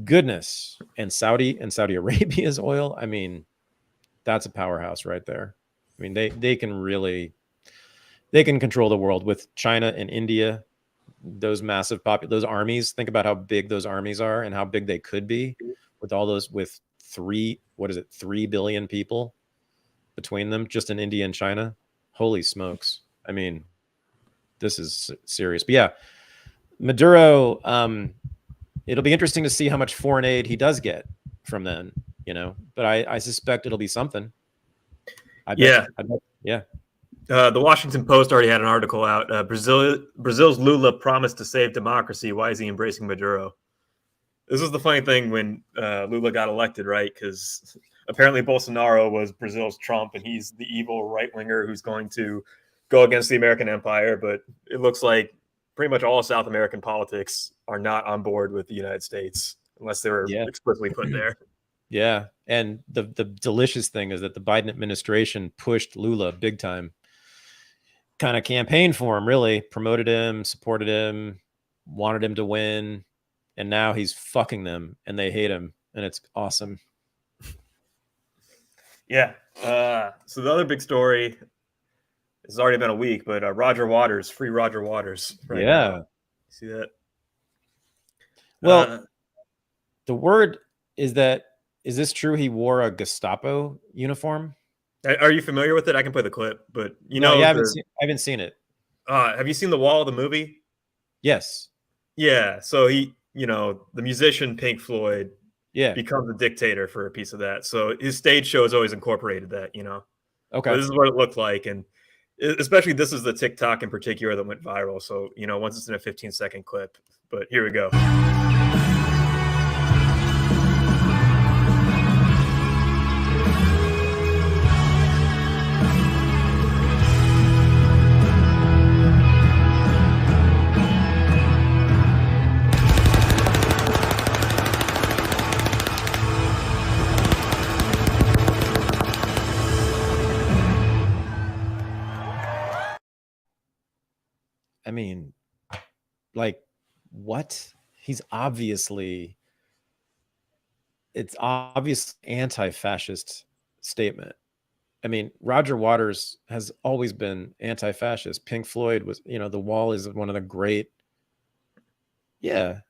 A: goodness, and Saudi Arabia's oil. I mean, that's a powerhouse right there. I mean, they can control the world with China and India. those massive those armies. Think about how big those armies are and how big they could be with all those, with 3 billion people between them, just in India and China. Holy smokes. I mean, this is serious. But yeah, Maduro, it'll be interesting to see how much foreign aid he does get from then, but I suspect it'll be something.
B: Yeah.
A: Yeah.
B: The Washington Post already had an article out. Brazil's Lula promised to save democracy. Why is he embracing Maduro? This was the funny thing when Lula got elected, right? Because apparently Bolsonaro was Brazil's Trump, and he's the evil right-winger who's going to go against the American empire. But it looks like pretty much all South American politics are not on board with the United States unless they were explicitly put there.
A: Yeah. And the delicious thing is that the Biden administration pushed Lula big time, kind of campaigned for him, really promoted him, supported him, wanted him to win. And now he's fucking them and they hate him. And it's awesome.
B: Yeah. So the other big story, it's already been a week, but Roger Waters, free Roger Waters. Right now. See that?
A: Well, the word is that, is this true? He wore a Gestapo uniform.
B: Are you familiar with it? I can play the clip, but
A: I haven't seen it.
B: Have you seen The Wall, the movie?
A: Yes.
B: Yeah. So he, the musician Pink Floyd, becomes a dictator for a piece of that. So his stage show has always incorporated that. Okay. So this is what it looked like, and especially this is the TikTok in particular that went viral. So once it's in a 15-second clip, but here we go.
A: I mean, like, what? It's obvious anti-fascist statement. I mean, Roger Waters has always been anti-fascist. Pink Floyd was, The Wall is one of the great, I'd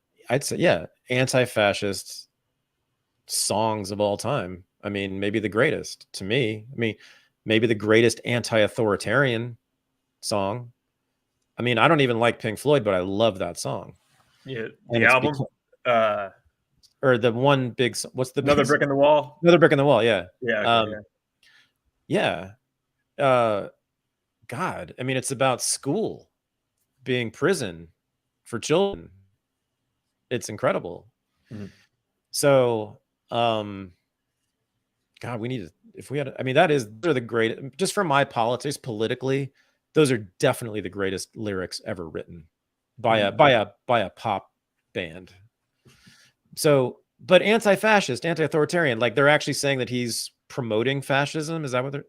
A: say, anti-fascist songs of all time. I mean, maybe the greatest to me. I mean, maybe the greatest anti-authoritarian song. I mean, I don't even like Pink Floyd, but I love that song.
B: Yeah, the album,
A: or the one big. What's the
B: Another Brick in the Wall?
A: Another Brick in the Wall. Yeah.
B: Yeah.
A: God, I mean, it's about school being prison for children. It's incredible. Mm-hmm. So, God, we need to. If we had, I mean, they're the great. Just for my politics, politically. Those are definitely the greatest lyrics ever written by a pop band. So, but anti-fascist, anti-authoritarian, like they're actually saying that he's promoting fascism. Is that what they're?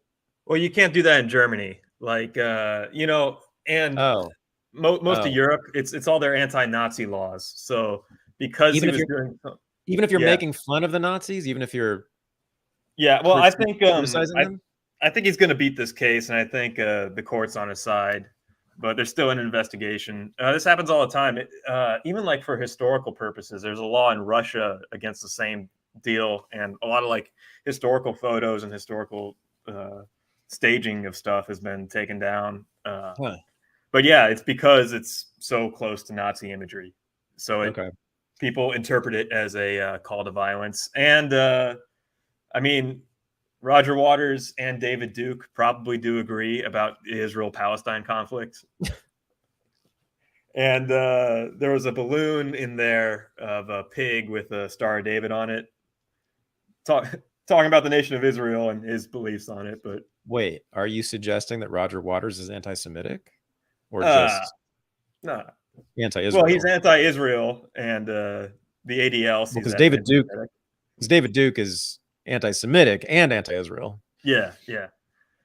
B: Well, you can't do that in Germany, like and most of Europe, it's all their anti-Nazi laws. So because even
A: if you're making fun of the Nazis, even if you're
B: well, I think I think he's going to beat this case, and I think the court's on his side, but there's still an investigation. This happens all the time. Even like for historical purposes, there's a law in Russia against the same deal, and a lot of like historical photos and historical staging of stuff has been taken down. But yeah, it's because it's so close to Nazi imagery. So people interpret it as a call to violence. And I mean, Roger Waters and David Duke probably do agree about the Israel-Palestine conflict. And there was a balloon in there of a pig with a Star of David on it, talking about the nation of Israel and his beliefs on it. But
A: wait, are you suggesting that Roger Waters is anti-Semitic, or just anti-Israel?
B: Well, he's anti-Israel, and the ADL sees
A: because David Duke is anti-Semitic and anti-Israel.
B: Yeah.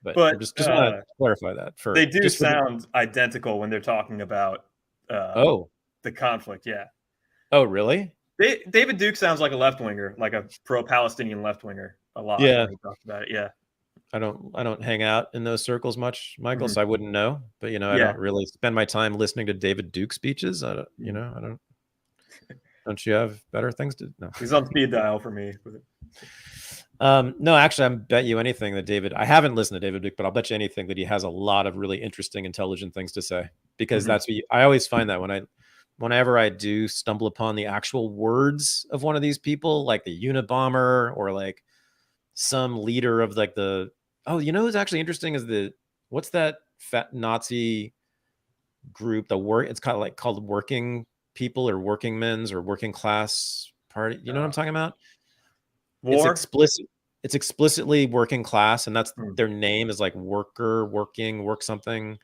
A: But just want to clarify that.
B: They do sound identical when they're talking about the conflict. Yeah.
A: Oh, really?
B: David Duke sounds like a left-winger, like a pro-Palestinian left-winger a lot.
A: Yeah.
B: When he talks about it. Yeah.
A: I don't hang out in those circles much, Michael,
B: Mhm.
A: so I wouldn't know. But I
B: Yeah.
A: don't really spend my time listening to David Duke speeches. I don't. Don't you have better things to? No.
B: He's on speed dial for me. But...
A: No, actually, I bet you anything that David. I haven't listened to David Duke, but I'll bet you anything that he has a lot of really interesting, intelligent things to say. Because that's what I always find that whenever I do stumble upon the actual words of one of these people, like the Unabomber or like some leader of like what's actually interesting is what's that fat Nazi group? It's kind of called working people or working men's or working class party. You know what I'm talking about? It's
B: War?
A: explicit. It's explicitly working class, and that's their name is like worker, working, work something.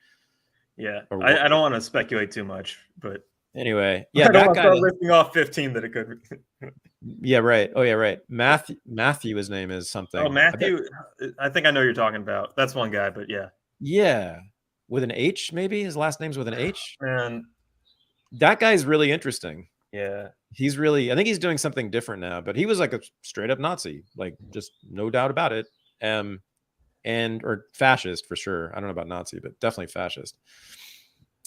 B: Yeah,
A: Or
B: I don't want to speculate too much, but
A: anyway, yeah,
B: I don't
A: that
B: want to
A: guy.
B: start listing off 15 that it could.
A: Yeah, right. Oh, yeah, right. Matthew, his name is something.
B: Oh, Matthew. I think I know who you're talking about. That's one guy, but yeah.
A: Yeah, with an H, maybe his last name's with an H.
B: Man,
A: that guy's really interesting.
B: Yeah.
A: I think he's doing something different now, but he was like a straight up Nazi, like just no doubt about it. Or fascist for sure. I don't know about Nazi, but definitely fascist.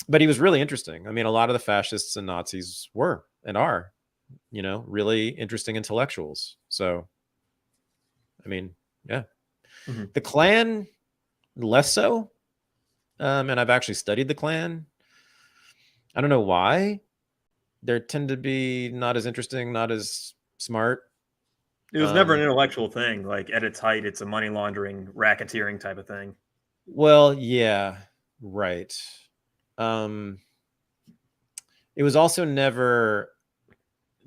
A: But he was really interesting. I mean, a lot of the fascists and Nazis were and are, really interesting intellectuals. So, I mean, yeah. Mm-hmm. The Klan, less so. And I've actually studied the Klan. I don't know why. They tend to be not as interesting, not as smart.
B: It was never an intellectual thing. Like at its height, it's a money laundering, racketeering type of thing.
A: Well, yeah, right. It was also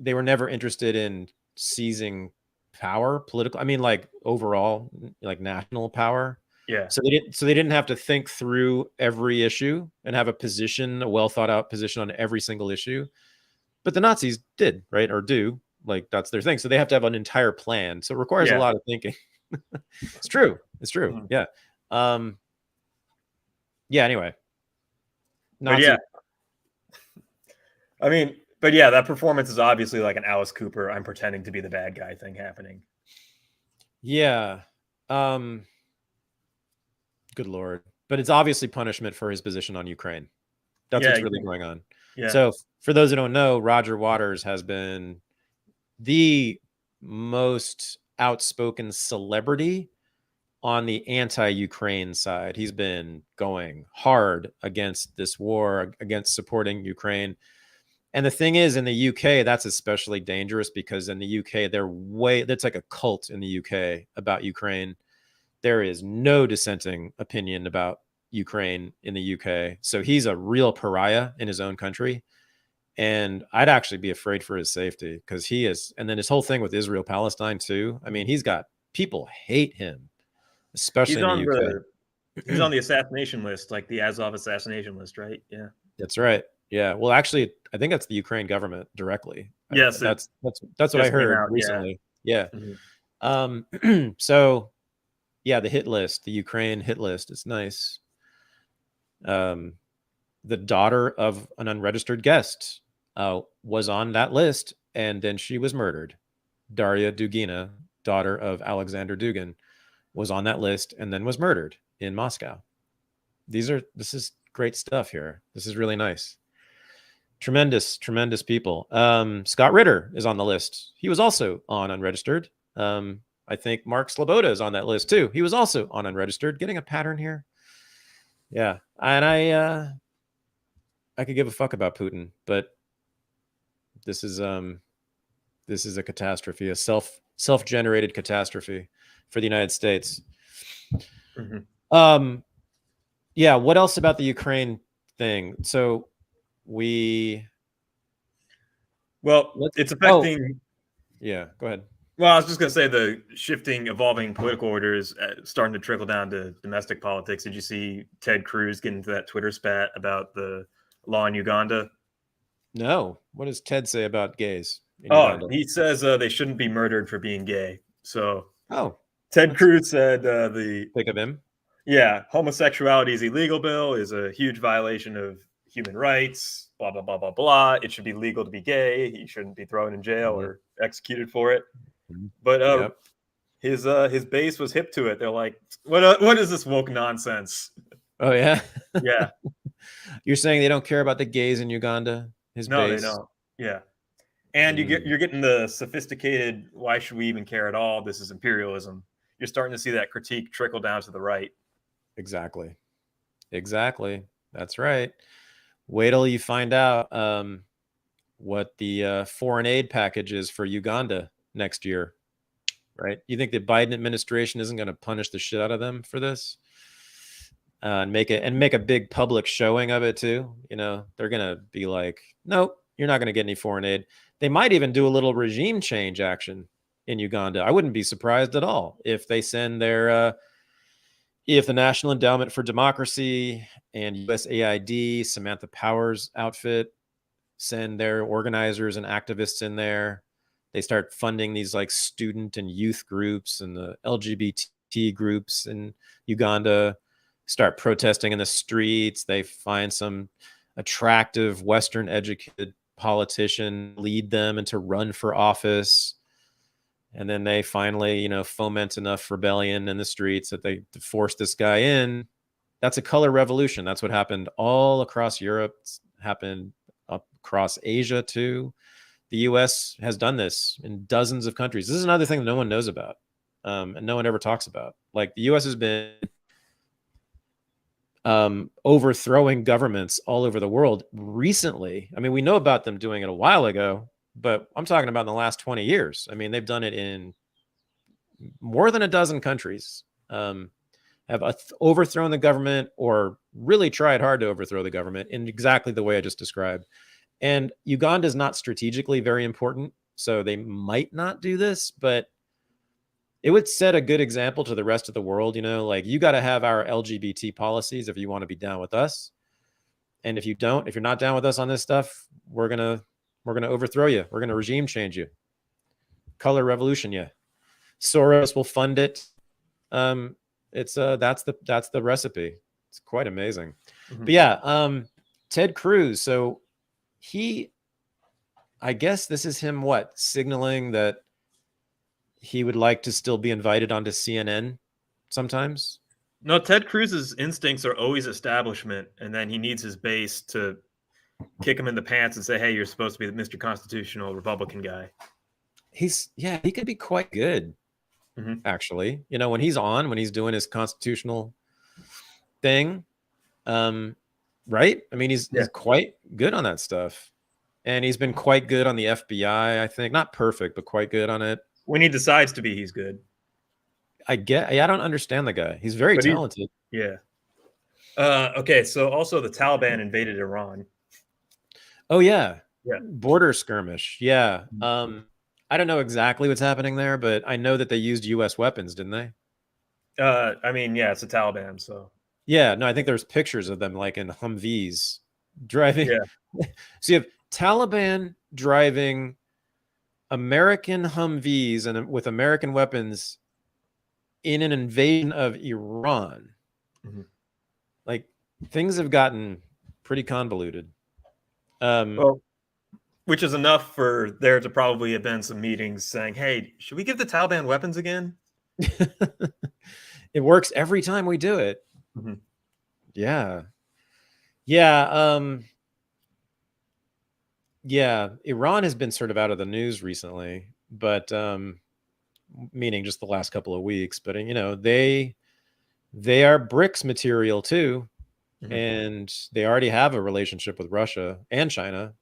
A: they were never interested in seizing power, political. I mean, like overall, like national power.
B: Yeah.
A: So they didn't have to think through every issue and have a well thought out position on every single issue. But the Nazis did, right? Or do. Like that's their thing. So they have to have an entire plan. So it requires a lot of thinking. It's true. Mm-hmm. Yeah. Yeah. Anyway.
B: Nazi. But yeah. I mean, but yeah, that performance is obviously like an Alice Cooper, I'm pretending to be the bad guy thing happening.
A: Yeah. Good Lord. But it's obviously punishment for his position on Ukraine. That's what's really going on. Yeah. So for those who don't know, Roger Waters has been the most outspoken celebrity on the anti-Ukraine side. He's been going hard against this war, against supporting Ukraine. And the thing is, in the UK, that's especially dangerous because in the UK, that's like a cult in the UK about Ukraine. There is no dissenting opinion about Ukraine in the UK. So he's a real pariah in his own country. And I'd actually be afraid for his safety because he is. And then his whole thing with Israel, Palestine too. I mean, people hate him, especially in the UK.
B: He's on the assassination list, like the Azov assassination list, right? Yeah.
A: That's right. Yeah. Well, actually, I think that's the Ukraine government directly.
B: Yes.
A: That's what I heard recently. Yeah. Mm-hmm. So yeah, the hit list, the Ukraine hit list. It's nice. The daughter of an unregistered guest was on that list, and then she was murdered. Daria Dugina, daughter of Alexander Dugin, was on that list and then was murdered in Moscow. This is great stuff here. This is really nice. Tremendous, tremendous people. Scott Ritter is on the list. He was also on unregistered. I think Mark Sloboda is on that list too. He was also on unregistered. Getting a pattern here. Yeah. And I could give a fuck about Putin, but this is a catastrophe, a self-generated catastrophe for the United States. Mm-hmm. Yeah. What else about the Ukraine thing? So it's affecting. Yeah. Go ahead.
B: Well, I was just going to say the shifting, evolving political orders starting to trickle down to domestic politics. Did you see Ted Cruz get into that Twitter spat about the law in Uganda?
A: No. What does Ted say about gays
B: in Uganda? He says they shouldn't be murdered for being gay. So Ted Cruz said
A: pick of him.
B: Yeah, homosexuality is illegal bill is a huge violation of human rights, blah, blah, blah, blah, blah. It should be legal to be gay. He shouldn't be thrown in jail or executed for it. But his base was hip to it. They're like, what is this woke nonsense?
A: Oh yeah.
B: Yeah.
A: You're saying they don't care about the gays in Uganda? His
B: No,
A: base?
B: they don't. Yeah. And you're getting the sophisticated, why should we even care at all? This is imperialism. You're starting to see that critique trickle down to the right.
A: Exactly. Exactly. That's right. Wait till you find out what the foreign aid package is for Uganda next year, right? You think the Biden administration isn't going to punish the shit out of them for this? And make a big public showing of it too. You know, they're going to be like, nope, you're not going to get any foreign aid. They might even do a little regime change action in Uganda. I wouldn't be surprised at all if they send their if the National Endowment for Democracy and USAID, Samantha Power's outfit, send their organizers and activists in there. They start funding these like student and youth groups and the LGBT groups in Uganda, start protesting in the streets. They find some attractive Western educated politician, lead them and to run for office. And then they finally, you know, foment enough rebellion in the streets that they force this guy in. That's a color revolution. That's what happened all across Europe. It's happened up across Asia too. The US has done this in dozens of countries. This is another thing that no one knows about, and no one ever talks about. Like the US has been overthrowing governments all over the world recently. I mean, we know about them doing it a while ago, but I'm talking about in the last 20 years. I mean, they've done it in more than a dozen countries, have overthrown the government or really tried hard to overthrow the government in exactly the way I just described. And Uganda is not strategically very important, so they might not do this, but it would set a good example to the rest of the world. You know, like you got to have our LGBT policies if you want to be down with us. And if you don't, if you're not down with us on this stuff, we're going to overthrow you. We're going to regime change you. Color revolution you. Soros will fund it. That's the recipe. It's quite amazing. Mm-hmm. But yeah, Ted Cruz. So I guess this is him signaling that he would like to still be invited onto CNN sometimes.
B: No, Ted Cruz's instincts are always establishment, and then he needs his base to kick him in the pants and say, hey, you're supposed to be the Mr. Constitutional Republican guy.
A: He could be quite good, actually. You know, when he's doing his constitutional thing, right? I mean, he's quite good on that stuff. And he's been quite good on the FBI, I think. Not perfect, but quite good on it.
B: When he decides to be, he's good.
A: I don't understand the guy. He's very talented.
B: Okay, so also the Taliban invaded Iran.
A: Oh, yeah. Border skirmish. Yeah. I don't know exactly what's happening there, but I know that they used U.S. weapons, didn't they?
B: I mean, yeah, it's the Taliban, so.
A: Yeah, no, I think there's pictures of them like in Humvees driving. Yeah. So you have Taliban driving American Humvees and with American weapons in an invasion of Iran. Like things have gotten pretty convoluted.
B: Well, which is enough for there to probably have been some meetings saying, hey, should we give the Taliban weapons again?
A: It works every time we do it. Yeah. Yeah, Iran has been sort of out of the news recently, but meaning just the last couple of weeks. But you know, they are BRICS material too, and they already have a relationship with Russia and China.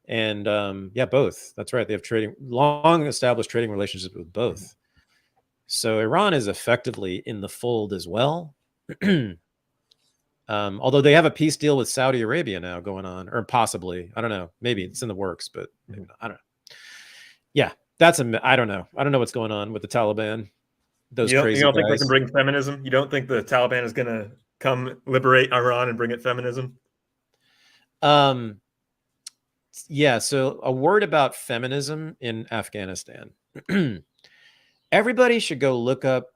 A: And both. That's right. They have long established trading relationships with both. So Iran is effectively in the fold as well. Although they have a peace deal with Saudi Arabia now going on, or possibly, I don't know, maybe it's in the works, but maybe not. I don't know. Yeah, I don't know. I don't know what's going on with the Taliban. Those crazy
B: You don't think
A: guys.
B: they can bring feminism? You don't think the Taliban is going to come liberate Iran and bring it feminism?
A: Yeah, so a word about feminism in Afghanistan. Everybody should go look up.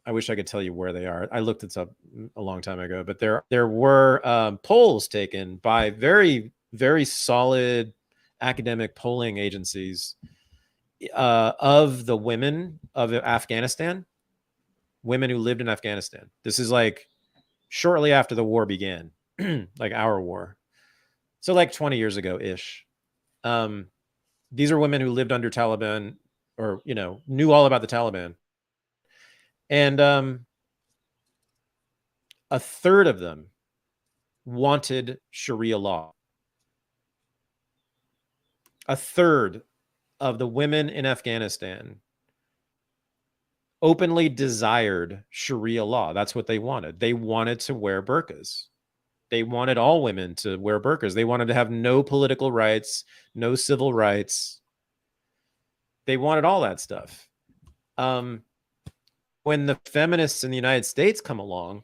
A: I wish I could tell you where they are. I looked this up a long time ago, but there were polls taken by very, very solid academic polling agencies of the women of Afghanistan, women who lived in Afghanistan. This is like shortly after the war began, like our war. So like 20 years ago ish. These are women who lived under Taliban, or, you know, knew all about the Taliban. And a third of them wanted Sharia law. A third of the women in Afghanistan openly desired Sharia law. That's what they wanted. They wanted to wear burqas. They wanted all women to wear burqas. They wanted to have no political rights, no civil rights. They wanted all that stuff. When the feminists in the United States come along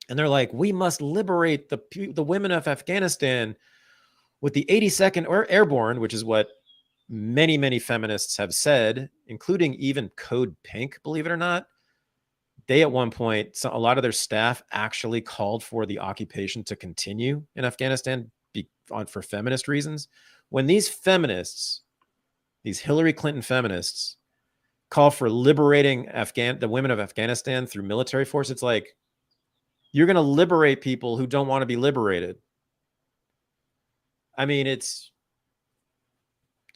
A: and they're like, we must liberate the women of Afghanistan with the 82nd Airborne, which is what many, many feminists have said, including even Code Pink, believe it or not. They, at one point, a lot of their staff actually called for the occupation to continue in Afghanistan for feminist reasons. When these feminists, these Hillary Clinton feminists, call for liberating the women of Afghanistan through military force, it's like, you're going to liberate people who don't want to be liberated. I mean, it's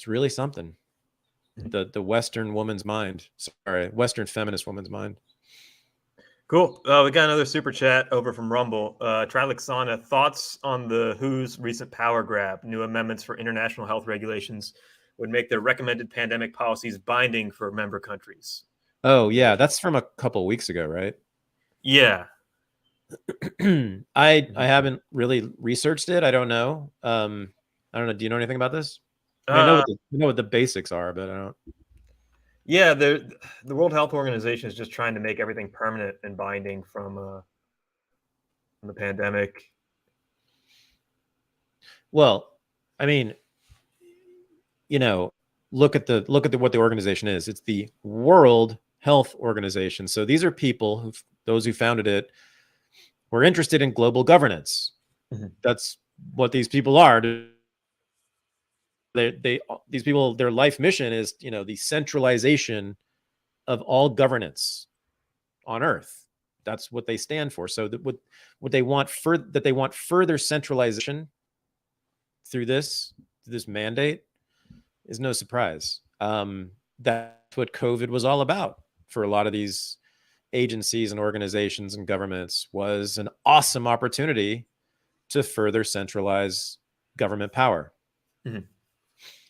A: really something. The Western woman's mind. Sorry, Western feminist woman's mind.
B: Cool. We got another super chat over from Rumble. Trilixana, thoughts on the WHO's recent power grab? New amendments for international health regulations would make their recommended pandemic policies binding for member countries.
A: Oh, yeah. That's from a couple of weeks ago, right?
B: Yeah.
A: I haven't really researched it. I don't know. I don't know. Do you know anything about this? I know what the basics are, but I don't.
B: Yeah, the World Health Organization is just trying to make everything permanent and binding from the pandemic.
A: Well, I mean, you know, look at what the organization is. It's the World Health Organization. So these are people those who founded it were interested in global governance. Mm-hmm. That's what these people are. These people, their life mission is, you know, the centralization of all governance on Earth. That's what they stand for. So what they want further centralization through this mandate is no surprise. That's what COVID was all about for a lot of these agencies and organizations and governments, was an awesome opportunity to further centralize government power.
B: Mm-hmm.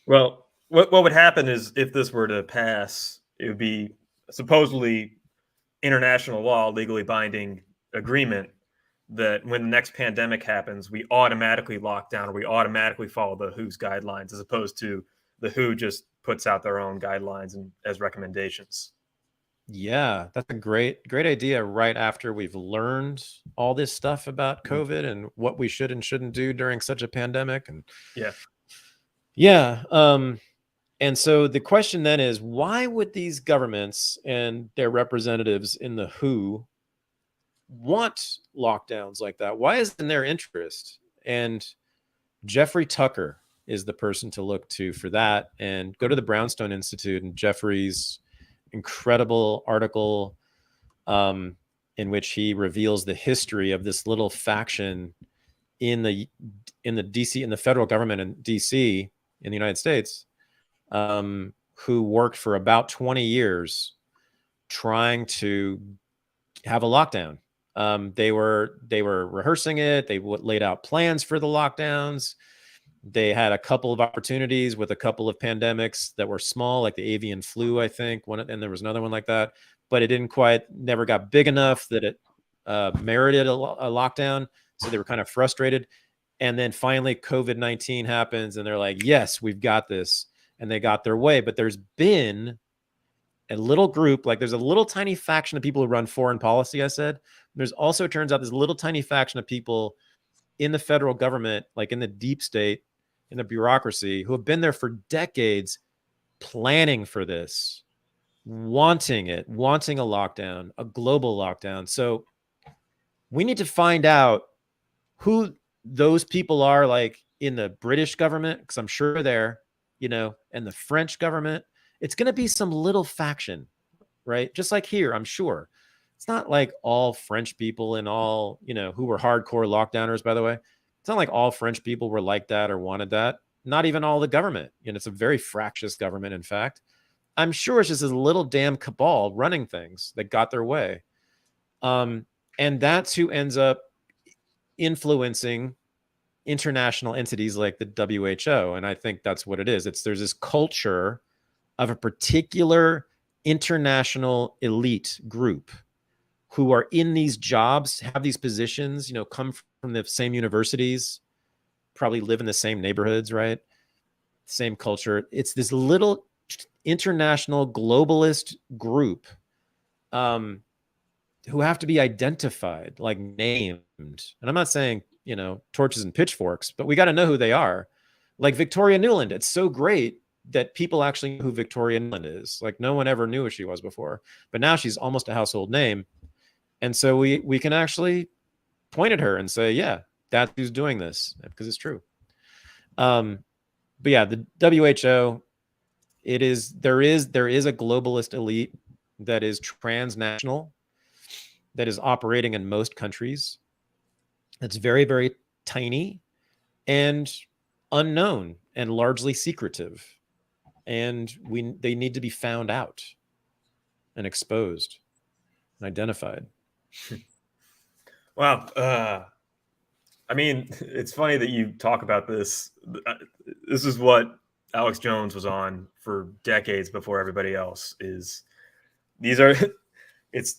B: Well, what would happen is, if this were to pass, it would be supposedly international law, legally binding agreement, that when the next pandemic happens, we automatically lock down, or we automatically follow the WHO's guidelines, as opposed to the WHO just puts out their own guidelines and as recommendations.
A: Yeah, that's a great idea. Right after we've learned all this stuff about COVID and what we should and shouldn't do during such a pandemic. And yeah. And so the question then is, why would these governments and their representatives in the WHO want lockdowns like that? Why is it in their interest? And Jeffrey Tucker is the person to look to for that. And go to the Brownstone Institute and Jeffrey's incredible article in which he reveals the history of this little faction in the federal government in DC in the United States, who worked for about 20 years trying to have a lockdown. They were rehearsing it. They laid out plans for the lockdowns. They had a couple of opportunities with a couple of pandemics that were small, like the avian flu, I think, and there was another one like that, but it never got big enough that it merited a lockdown. So they were kind of frustrated. And then finally COVID-19 happens and they're like, yes, we've got this. And they got their way. But there's been a little group, like there's a little tiny faction of people who run foreign policy, I said. There's also, turns out, this little tiny faction of people in the federal government, like in the deep state, in the bureaucracy, who have been there for decades, planning for this, wanting a lockdown, a global lockdown. So we need to find out who those people are, like in the British government, because I'm sure they're there, you know, and the French government. it's going to be some little faction, right? Just like here, I'm sure. It's not like all French people and all, who were hardcore lockdowners, by the way. It's not like all French people were like that or wanted that. Not even all the government. It's a very fractious government, in fact. I'm sure it's just a little damn cabal running things that got their way. And that's who ends up influencing international entities like the WHO. And I think that's what it is. There's this culture of a particular international elite group who are in these jobs, have these positions, come from the same universities, probably live in the same neighborhoods, right? Same culture. It's this little international globalist group who have to be identified, like named. And I'm not saying, torches and pitchforks, but we got to know who they are. Like Victoria Nuland. It's so great that people actually know who Victoria Nuland is. Like no one ever knew who she was before, but now she's almost a household name. And so we can actually point at her and say, yeah, that's who's doing this, because it's true. But yeah, the WHO, there is a globalist elite that is transnational, that is operating in most countries. That's very, very tiny and unknown and largely secretive. And they need to be found out and exposed and identified.
B: Wow. I mean, it's funny that you talk about this. This is what Alex Jones was on for decades before everybody else. It's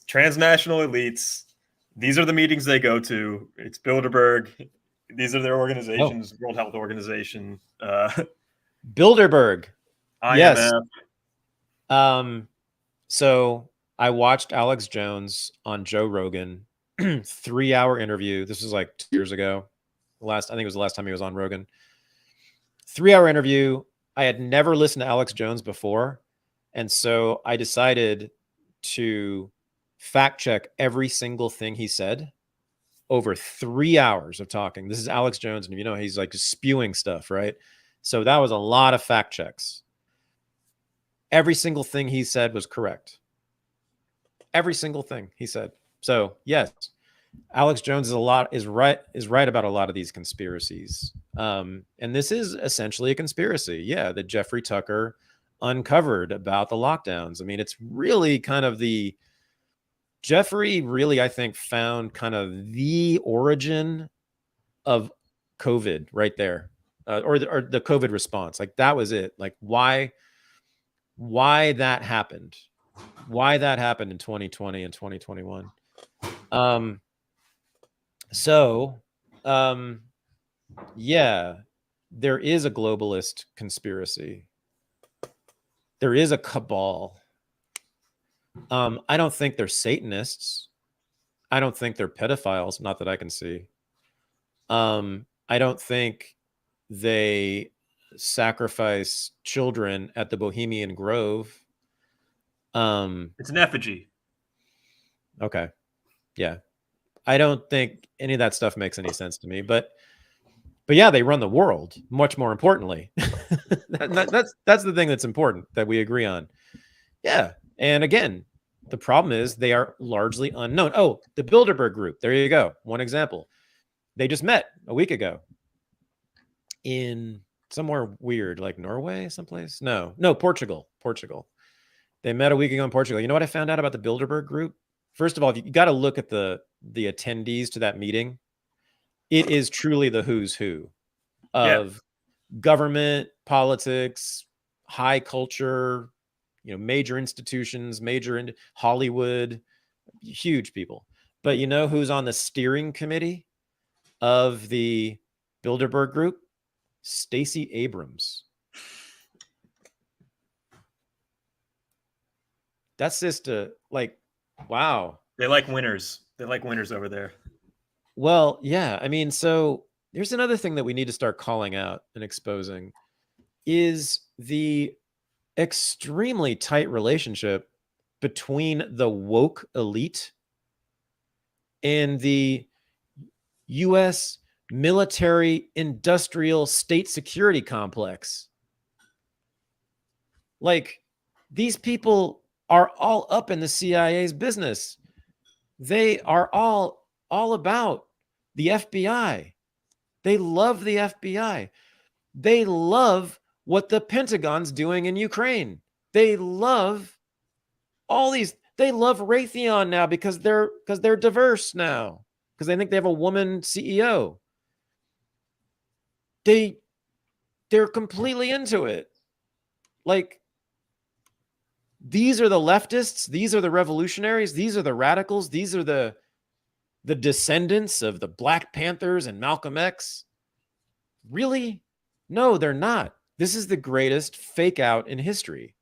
B: transnational elites. These are the meetings they go to. It's Bilderberg. These are their organizations. World Health Organization.
A: Bilderberg.
B: IMF.
A: Yes. So I watched Alex Jones on Joe Rogan, 3-hour interview. This was like 2 years ago. I think it was the last time he was on Rogan. 3-hour interview. I had never listened to Alex Jones before. And so I decided to fact check every single thing he said over 3 hours of talking. This is Alex Jones. And he's like just spewing stuff, right? So that was a lot of fact checks. Every single thing he said was correct. Every single thing he said. So yes, Alex Jones is right about a lot of these conspiracies. And this is essentially a conspiracy. Yeah, that Jeffrey Tucker uncovered about the lockdowns. I mean, it's really kind of Jeffrey really, I think, found kind of the origin of COVID right there, or the COVID response. Like that was it. Like why that happened. Why that happened in 2020 and 2021. Yeah, there is a globalist conspiracy. There is a cabal. I don't think they're Satanists. I don't think they're pedophiles, not that I can see. I don't think they sacrifice children at the Bohemian Grove.
B: It's an effigy.
A: Okay. Yeah. I don't think any of that stuff makes any sense to me, but yeah, they run the world, much more importantly. That's the thing that's important that we agree on. Yeah. And again, the problem is they are largely unknown. Oh, the Bilderberg group. There you go. One example. They just met a week ago in somewhere weird, like Norway, someplace. No, Portugal. They met a week ago in Portugal. You know what I found out about the Bilderberg group? First of all, you got to look at the attendees to that meeting. It is truly the who's who of government, politics, high culture, major institutions, Hollywood, huge people. But you know who's on the steering committee of the Bilderberg group? Stacey Abrams. That's just wow.
B: They like winners. They like winners over there.
A: Well, yeah. I mean, so here's another thing that we need to start calling out and exposing is the extremely tight relationship between the woke elite and the U.S. military industrial state security complex. Like, These people are all up in the CIA's business. They are all about the FBI. They love the FBI. They love what the Pentagon's doing in Ukraine. They love all these. They love Raytheon now because they're diverse now, because they think they have a woman CEO. They're completely into it. Like, these are the leftists, these are the revolutionaries, these are the radicals, these are the descendants of the Black Panthers and Malcolm X. Really? No, they're not. This is the greatest fake out in history.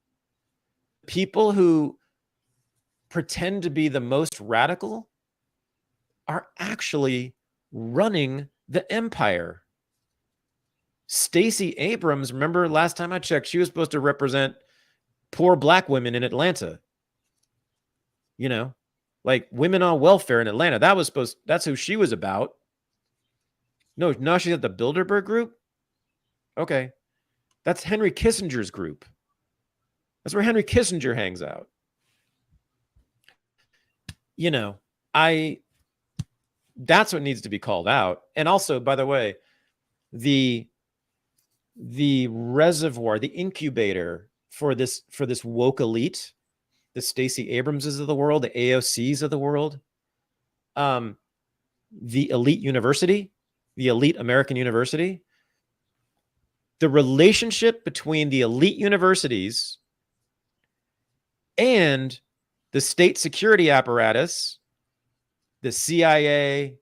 A: People who pretend to be the most radical are actually running the empire. Stacey Abrams, remember last time I checked, she was supposed to represent poor Black women in Atlanta. You know, like women on welfare in Atlanta. That's who she was about. No, now she's at the Bilderberg group. Okay. That's Henry Kissinger's group. That's where Henry Kissinger hangs out. You know, that's what needs to be called out. And also, by the way, the reservoir, the incubator for this woke elite, the Stacey Abramses of the world, the AOCs of the world, the elite university, the elite American university, the relationship between the elite universities and the state security apparatus, the CIA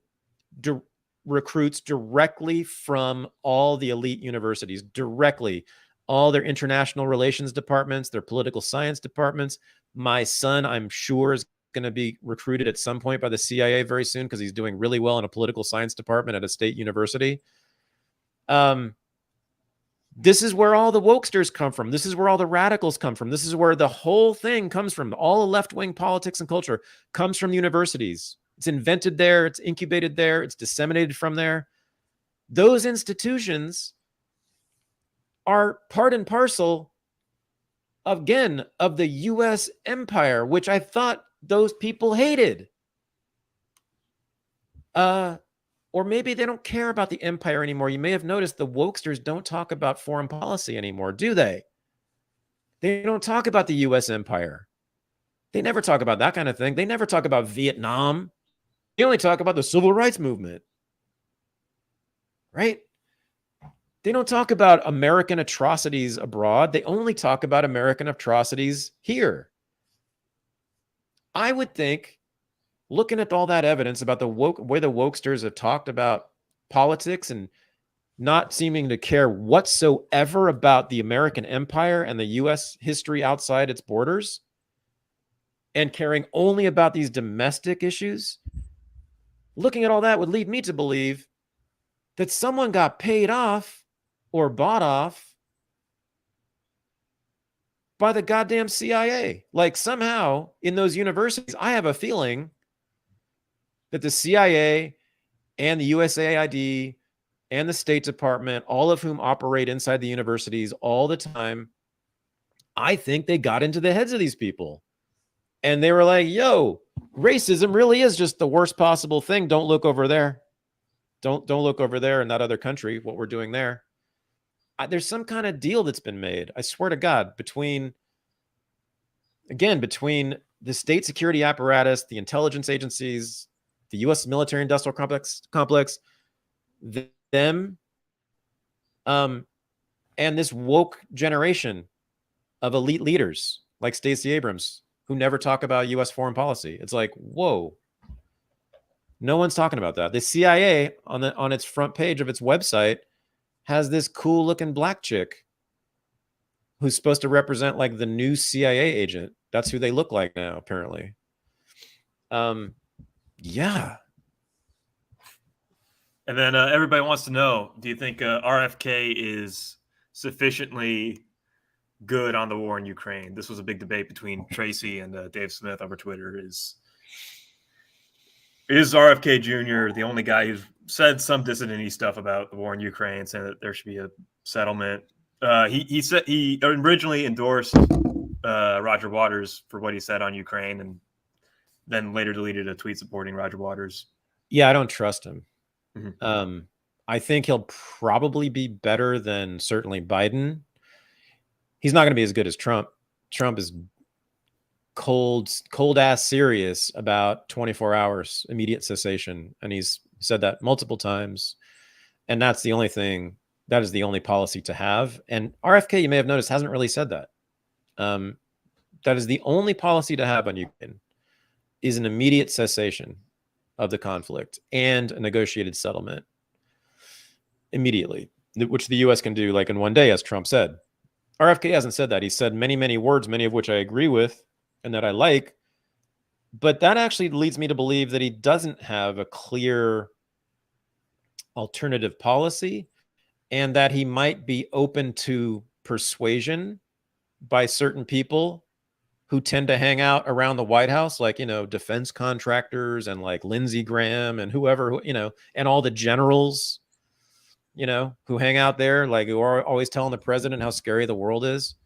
A: recruits directly from all the elite universities, directly, all their international relations departments, their political science departments. My son, I'm sure, is going to be recruited at some point by the CIA very soon because he's doing really well in a political science department at a state university. This is where all the wokesters come from. This is where all the radicals come from. This is where the whole thing comes from. All the left-wing politics and culture comes from universities. It's invented there. It's incubated there. It's disseminated from there. Those institutions are part and parcel, again, of the U.S. empire, which I thought those people hated. Or maybe they don't care about the empire anymore. You may have noticed the wokesters don't talk about foreign policy anymore, do they? They don't talk about the U.S. empire. They never talk about that kind of thing. They never talk about Vietnam. They only talk about the civil rights movement, right? They don't talk about American atrocities abroad. They only talk about American atrocities here. I would think, looking at all that evidence about the way the wokesters have talked about politics and not seeming to care whatsoever about the American empire and the U.S. history outside its borders, and caring only about these domestic issues, looking at all that would lead me to believe that someone got paid off or bought off by the goddamn CIA. Like, somehow in those universities, I have a feeling that the CIA and the USAID and the State Department, all of whom operate inside the universities all the time, I think they got into the heads of these people. And they were like, yo, racism really is just the worst possible thing. Don't look over there. Don't look over there in that other country, what we're doing there. There's some kind of deal that's been made, I swear to God, between the state security apparatus, the intelligence agencies, the U.S. military industrial complex, them, and this woke generation of elite leaders like Stacey Abrams, who never talk about U.S. foreign policy. It's like, whoa, no one's talking about that. The CIA on its front page of its website has this cool looking black chick who's supposed to represent like the new CIA agent. That's who they look like now, apparently. Yeah.
B: And then everybody wants to know, do you think RFK is sufficiently good on the war in Ukraine? This was a big debate between Tracy and Dave Smith over Twitter. Is RFK Jr. the only guy who's said some dissident-y stuff about the war in Ukraine, saying that there should be a settlement? He said he originally endorsed Roger Waters for what he said on Ukraine, and then later deleted a tweet supporting Roger Waters.
A: Yeah, I don't trust him.
B: Mhm.
A: I think he'll probably be better than certainly Biden. He's not going to be as good as Trump. Trump is cold ass serious about 24 hours immediate cessation, and he's said that multiple times. And that's the only thing. That is the only policy to have. And RFK, you may have noticed, hasn't really said that. That is the only policy to have on Ukraine, is an immediate cessation of the conflict and a negotiated settlement immediately, which the U.S. can do like in one day, as Trump said. RFK hasn't said that. He said many, many words, many of which I agree with and that I like. But that actually leads me to believe that he doesn't have a clear alternative policy, and that he might be open to persuasion by certain people who tend to hang out around the White House, like, defense contractors and like Lindsey Graham and whoever, and all the generals, who hang out there, like, who are always telling the president how scary the world is,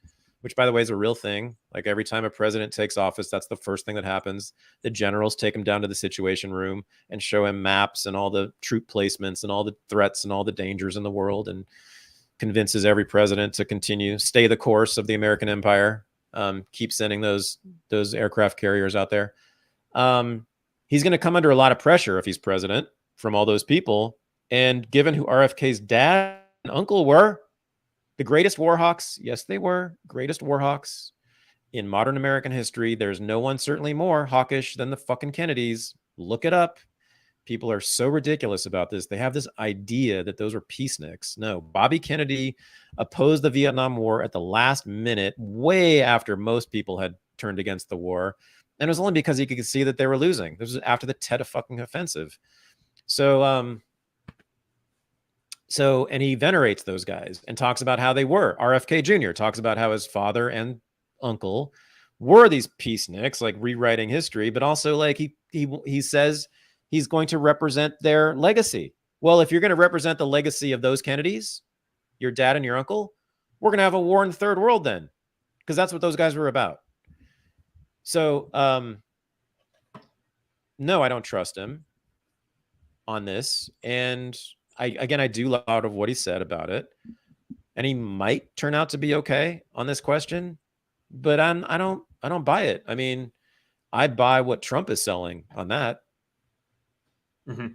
A: which, by the way, is a real thing. Like, every time a president takes office, that's the first thing that happens. The generals take him down to the Situation Room and show him maps and all the troop placements and all the threats and all the dangers in the world, and convinces every president to stay the course of the American empire. Keep sending those aircraft carriers out there. He's going to come under a lot of pressure if he's president from all those people. And given who RFK's dad and uncle were, the greatest war hawks, yes, they were greatest war hawks in modern American history. There's no one certainly more hawkish than the fucking Kennedys. Look it up. People are so ridiculous about this. They have this idea that those were peaceniks. No, Bobby Kennedy opposed the Vietnam War at the last minute, way after most people had turned against the war. And it was only because he could see that they were losing. This was after the Tet fucking offensive. And he venerates those guys and talks about how they were. RFK Jr. talks about how his father and uncle were these peaceniks, like rewriting history, but also like he says he's going to represent their legacy. Well, if you're going to represent the legacy of those Kennedys, your dad and your uncle, we're going to have a war in the third world then, because that's what those guys were about. So, no, I don't trust him on this. And I do love out of what he said about it. And he might turn out to be okay on this question, but I don't buy it. I mean, I buy what Trump is selling on that.
B: Mm-hmm.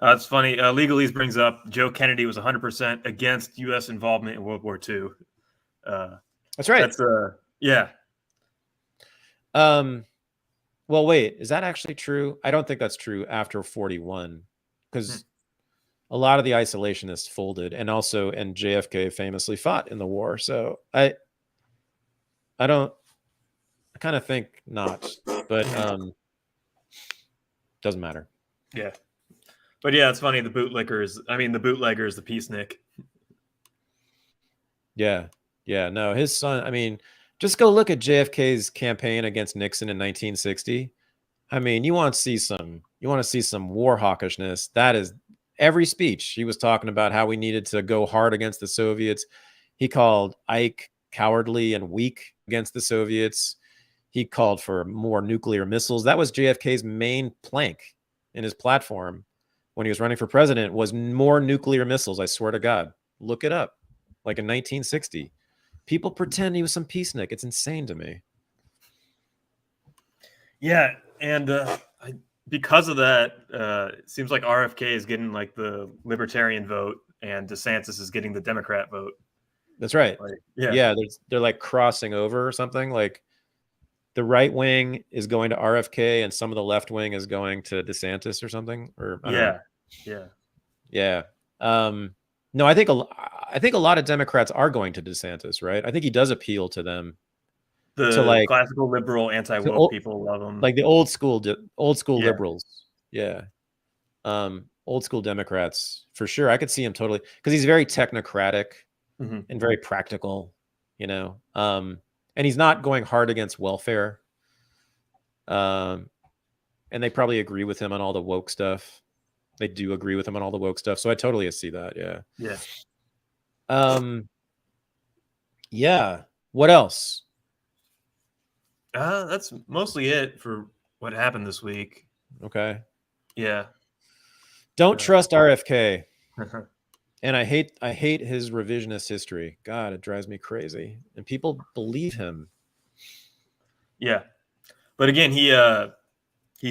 B: It's funny. Legalese brings up Joe Kennedy was 100% against U.S. involvement in World War II.
A: That's right.
B: Yeah.
A: Well, wait, is that actually true? I don't think that's true after 41, because a lot of the isolationists folded, and JFK famously fought in the war. So I kind of think not, but doesn't matter.
B: Yeah. But yeah, it's funny. The bootlegger is the peacenik. Yeah.
A: No, his son, I mean, just go look at JFK's campaign against Nixon in 1960. I mean, you want to see some war hawkishness. That is every speech. He was talking about how we needed to go hard against the Soviets. He called Ike cowardly and weak against the Soviets. He called for more nuclear missiles. That was JFK's main plank in his platform when he was running for president, was more nuclear missiles. I swear to God, look it up. Like in 1960, people pretend he was some peacenik. It's insane to me.
B: Yeah. And because of that, it seems like RFK is getting like the libertarian vote and DeSantis is getting the Democrat vote.
A: That's right.
B: Like,
A: yeah. They're like crossing over or something. Like the right wing is going to RFK and some of the left wing is going to DeSantis or something. Or yeah. No, I think a lot of Democrats are going to DeSantis, right? I think he does appeal to them.
B: The classical liberal anti-woke people love him.
A: Like the old school liberals. Yeah. Old school Democrats, for sure. I could see him totally, because he's very technocratic and very practical, and he's not going hard against welfare. And they probably agree with him on all the woke stuff. They do agree with him on all the woke stuff. So I totally see that. Yeah. Yeah. What else?
B: That's mostly it for what happened this week.
A: Okay.
B: Yeah.
A: Don't trust RFK. And I hate his revisionist history. God, it drives me crazy. And people believe him.
B: Yeah. But again, he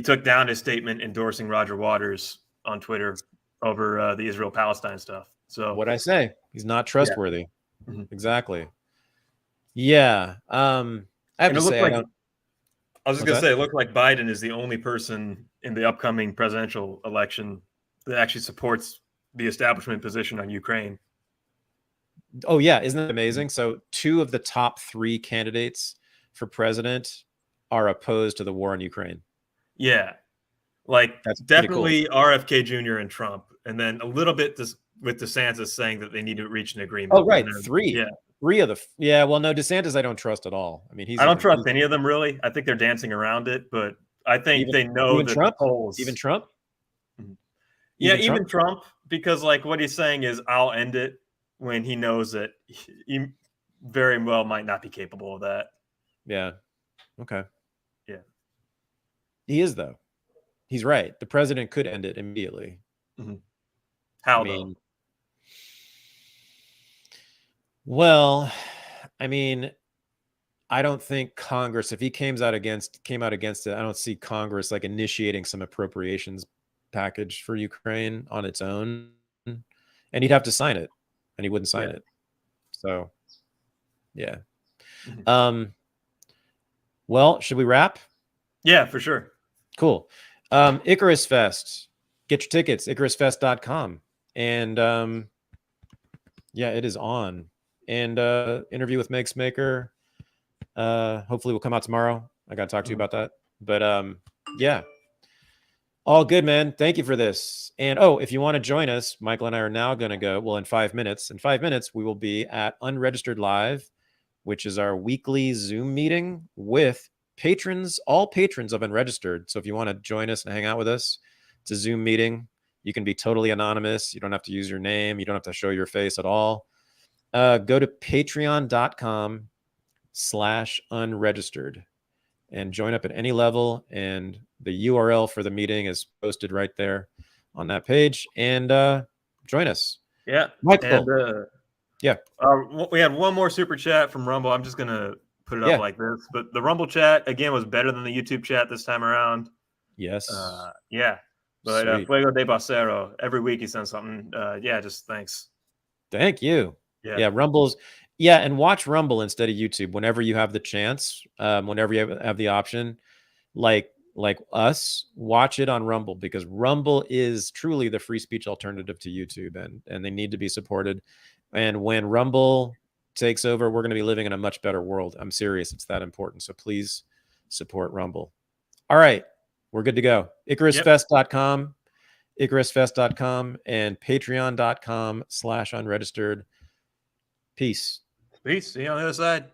B: took down his statement endorsing Roger Waters on Twitter over the Israel-Palestine stuff. So
A: What I say, he's not trustworthy.
B: Yeah.
A: Exactly. Yeah. I have to say,
B: I was just gonna say, it looked like Biden is the only person in the upcoming presidential election that actually supports the establishment position on Ukraine.
A: Oh yeah, isn't that amazing? So 2 of the top 3 candidates for president are opposed to the war in Ukraine.
B: Yeah, like
A: That's
B: definitely cool. RFK Jr. and Trump, and then a little bit with DeSantis saying that they need to reach an agreement.
A: Oh right,
B: then,
A: 3.
B: Yeah.
A: 3 of the well, no, DeSantis I don't trust at all. I mean,
B: I don't trust any of them really. I think they're dancing around it, but I think they know that
A: Trump?
B: the polls.
A: Even Trump?
B: Yeah, even Trump, because like what he's saying is I'll end it when he knows that he very well might not be capable of that.
A: Yeah. Okay.
B: Yeah.
A: He is though. He's right. The president could end it immediately.
B: How though?
A: Well, I mean, I don't think Congress, if he came out against it, I don't see Congress like initiating some appropriations package for Ukraine on its own, and he'd have to sign it, and he wouldn't sign it. So, yeah. Well, should we wrap?
B: Yeah, for sure.
A: Cool. Icarus Fest. Get your tickets, icarusfest.com. And yeah, it is on. And interview with Meg Smaker. Hopefully will come out tomorrow. I got to talk to you about that. But yeah. All good, man. Thank you for this. And if you want to join us, Michael and I are now going to go, well, in 5 minutes. In 5 minutes, we will be at Unregistered Live, which is our weekly Zoom meeting with patrons, all patrons of Unregistered. So if you want to join us and hang out with us, it's a Zoom meeting. You can be totally anonymous. You don't have to use your name. You don't have to show your face at all. Go to patreon.com/unregistered and join up at any level. And the URL for the meeting is posted right there on that page. And join us.
B: Yeah.
A: Michael.
B: And,
A: yeah.
B: We had one more super chat from Rumble. I'm just going to put it up like this. But the Rumble chat, again, was better than the YouTube chat this time around.
A: Yes.
B: Yeah. But Fuego de Bacero, every week he sends something. Yeah, just thanks.
A: Thank you. Yeah, Rumble's. Yeah, and watch Rumble instead of YouTube whenever you have the chance, whenever you have the option. Like us, watch it on Rumble, because Rumble is truly the free speech alternative to YouTube, and they need to be supported. And when Rumble takes over, we're going to be living in a much better world. I'm serious. It's that important. So please support Rumble. All right. We're good to go. IcarusFest.com, IcarusFest.com, and patreon.com/unregistered. Peace.
B: Peace. See you on the other side.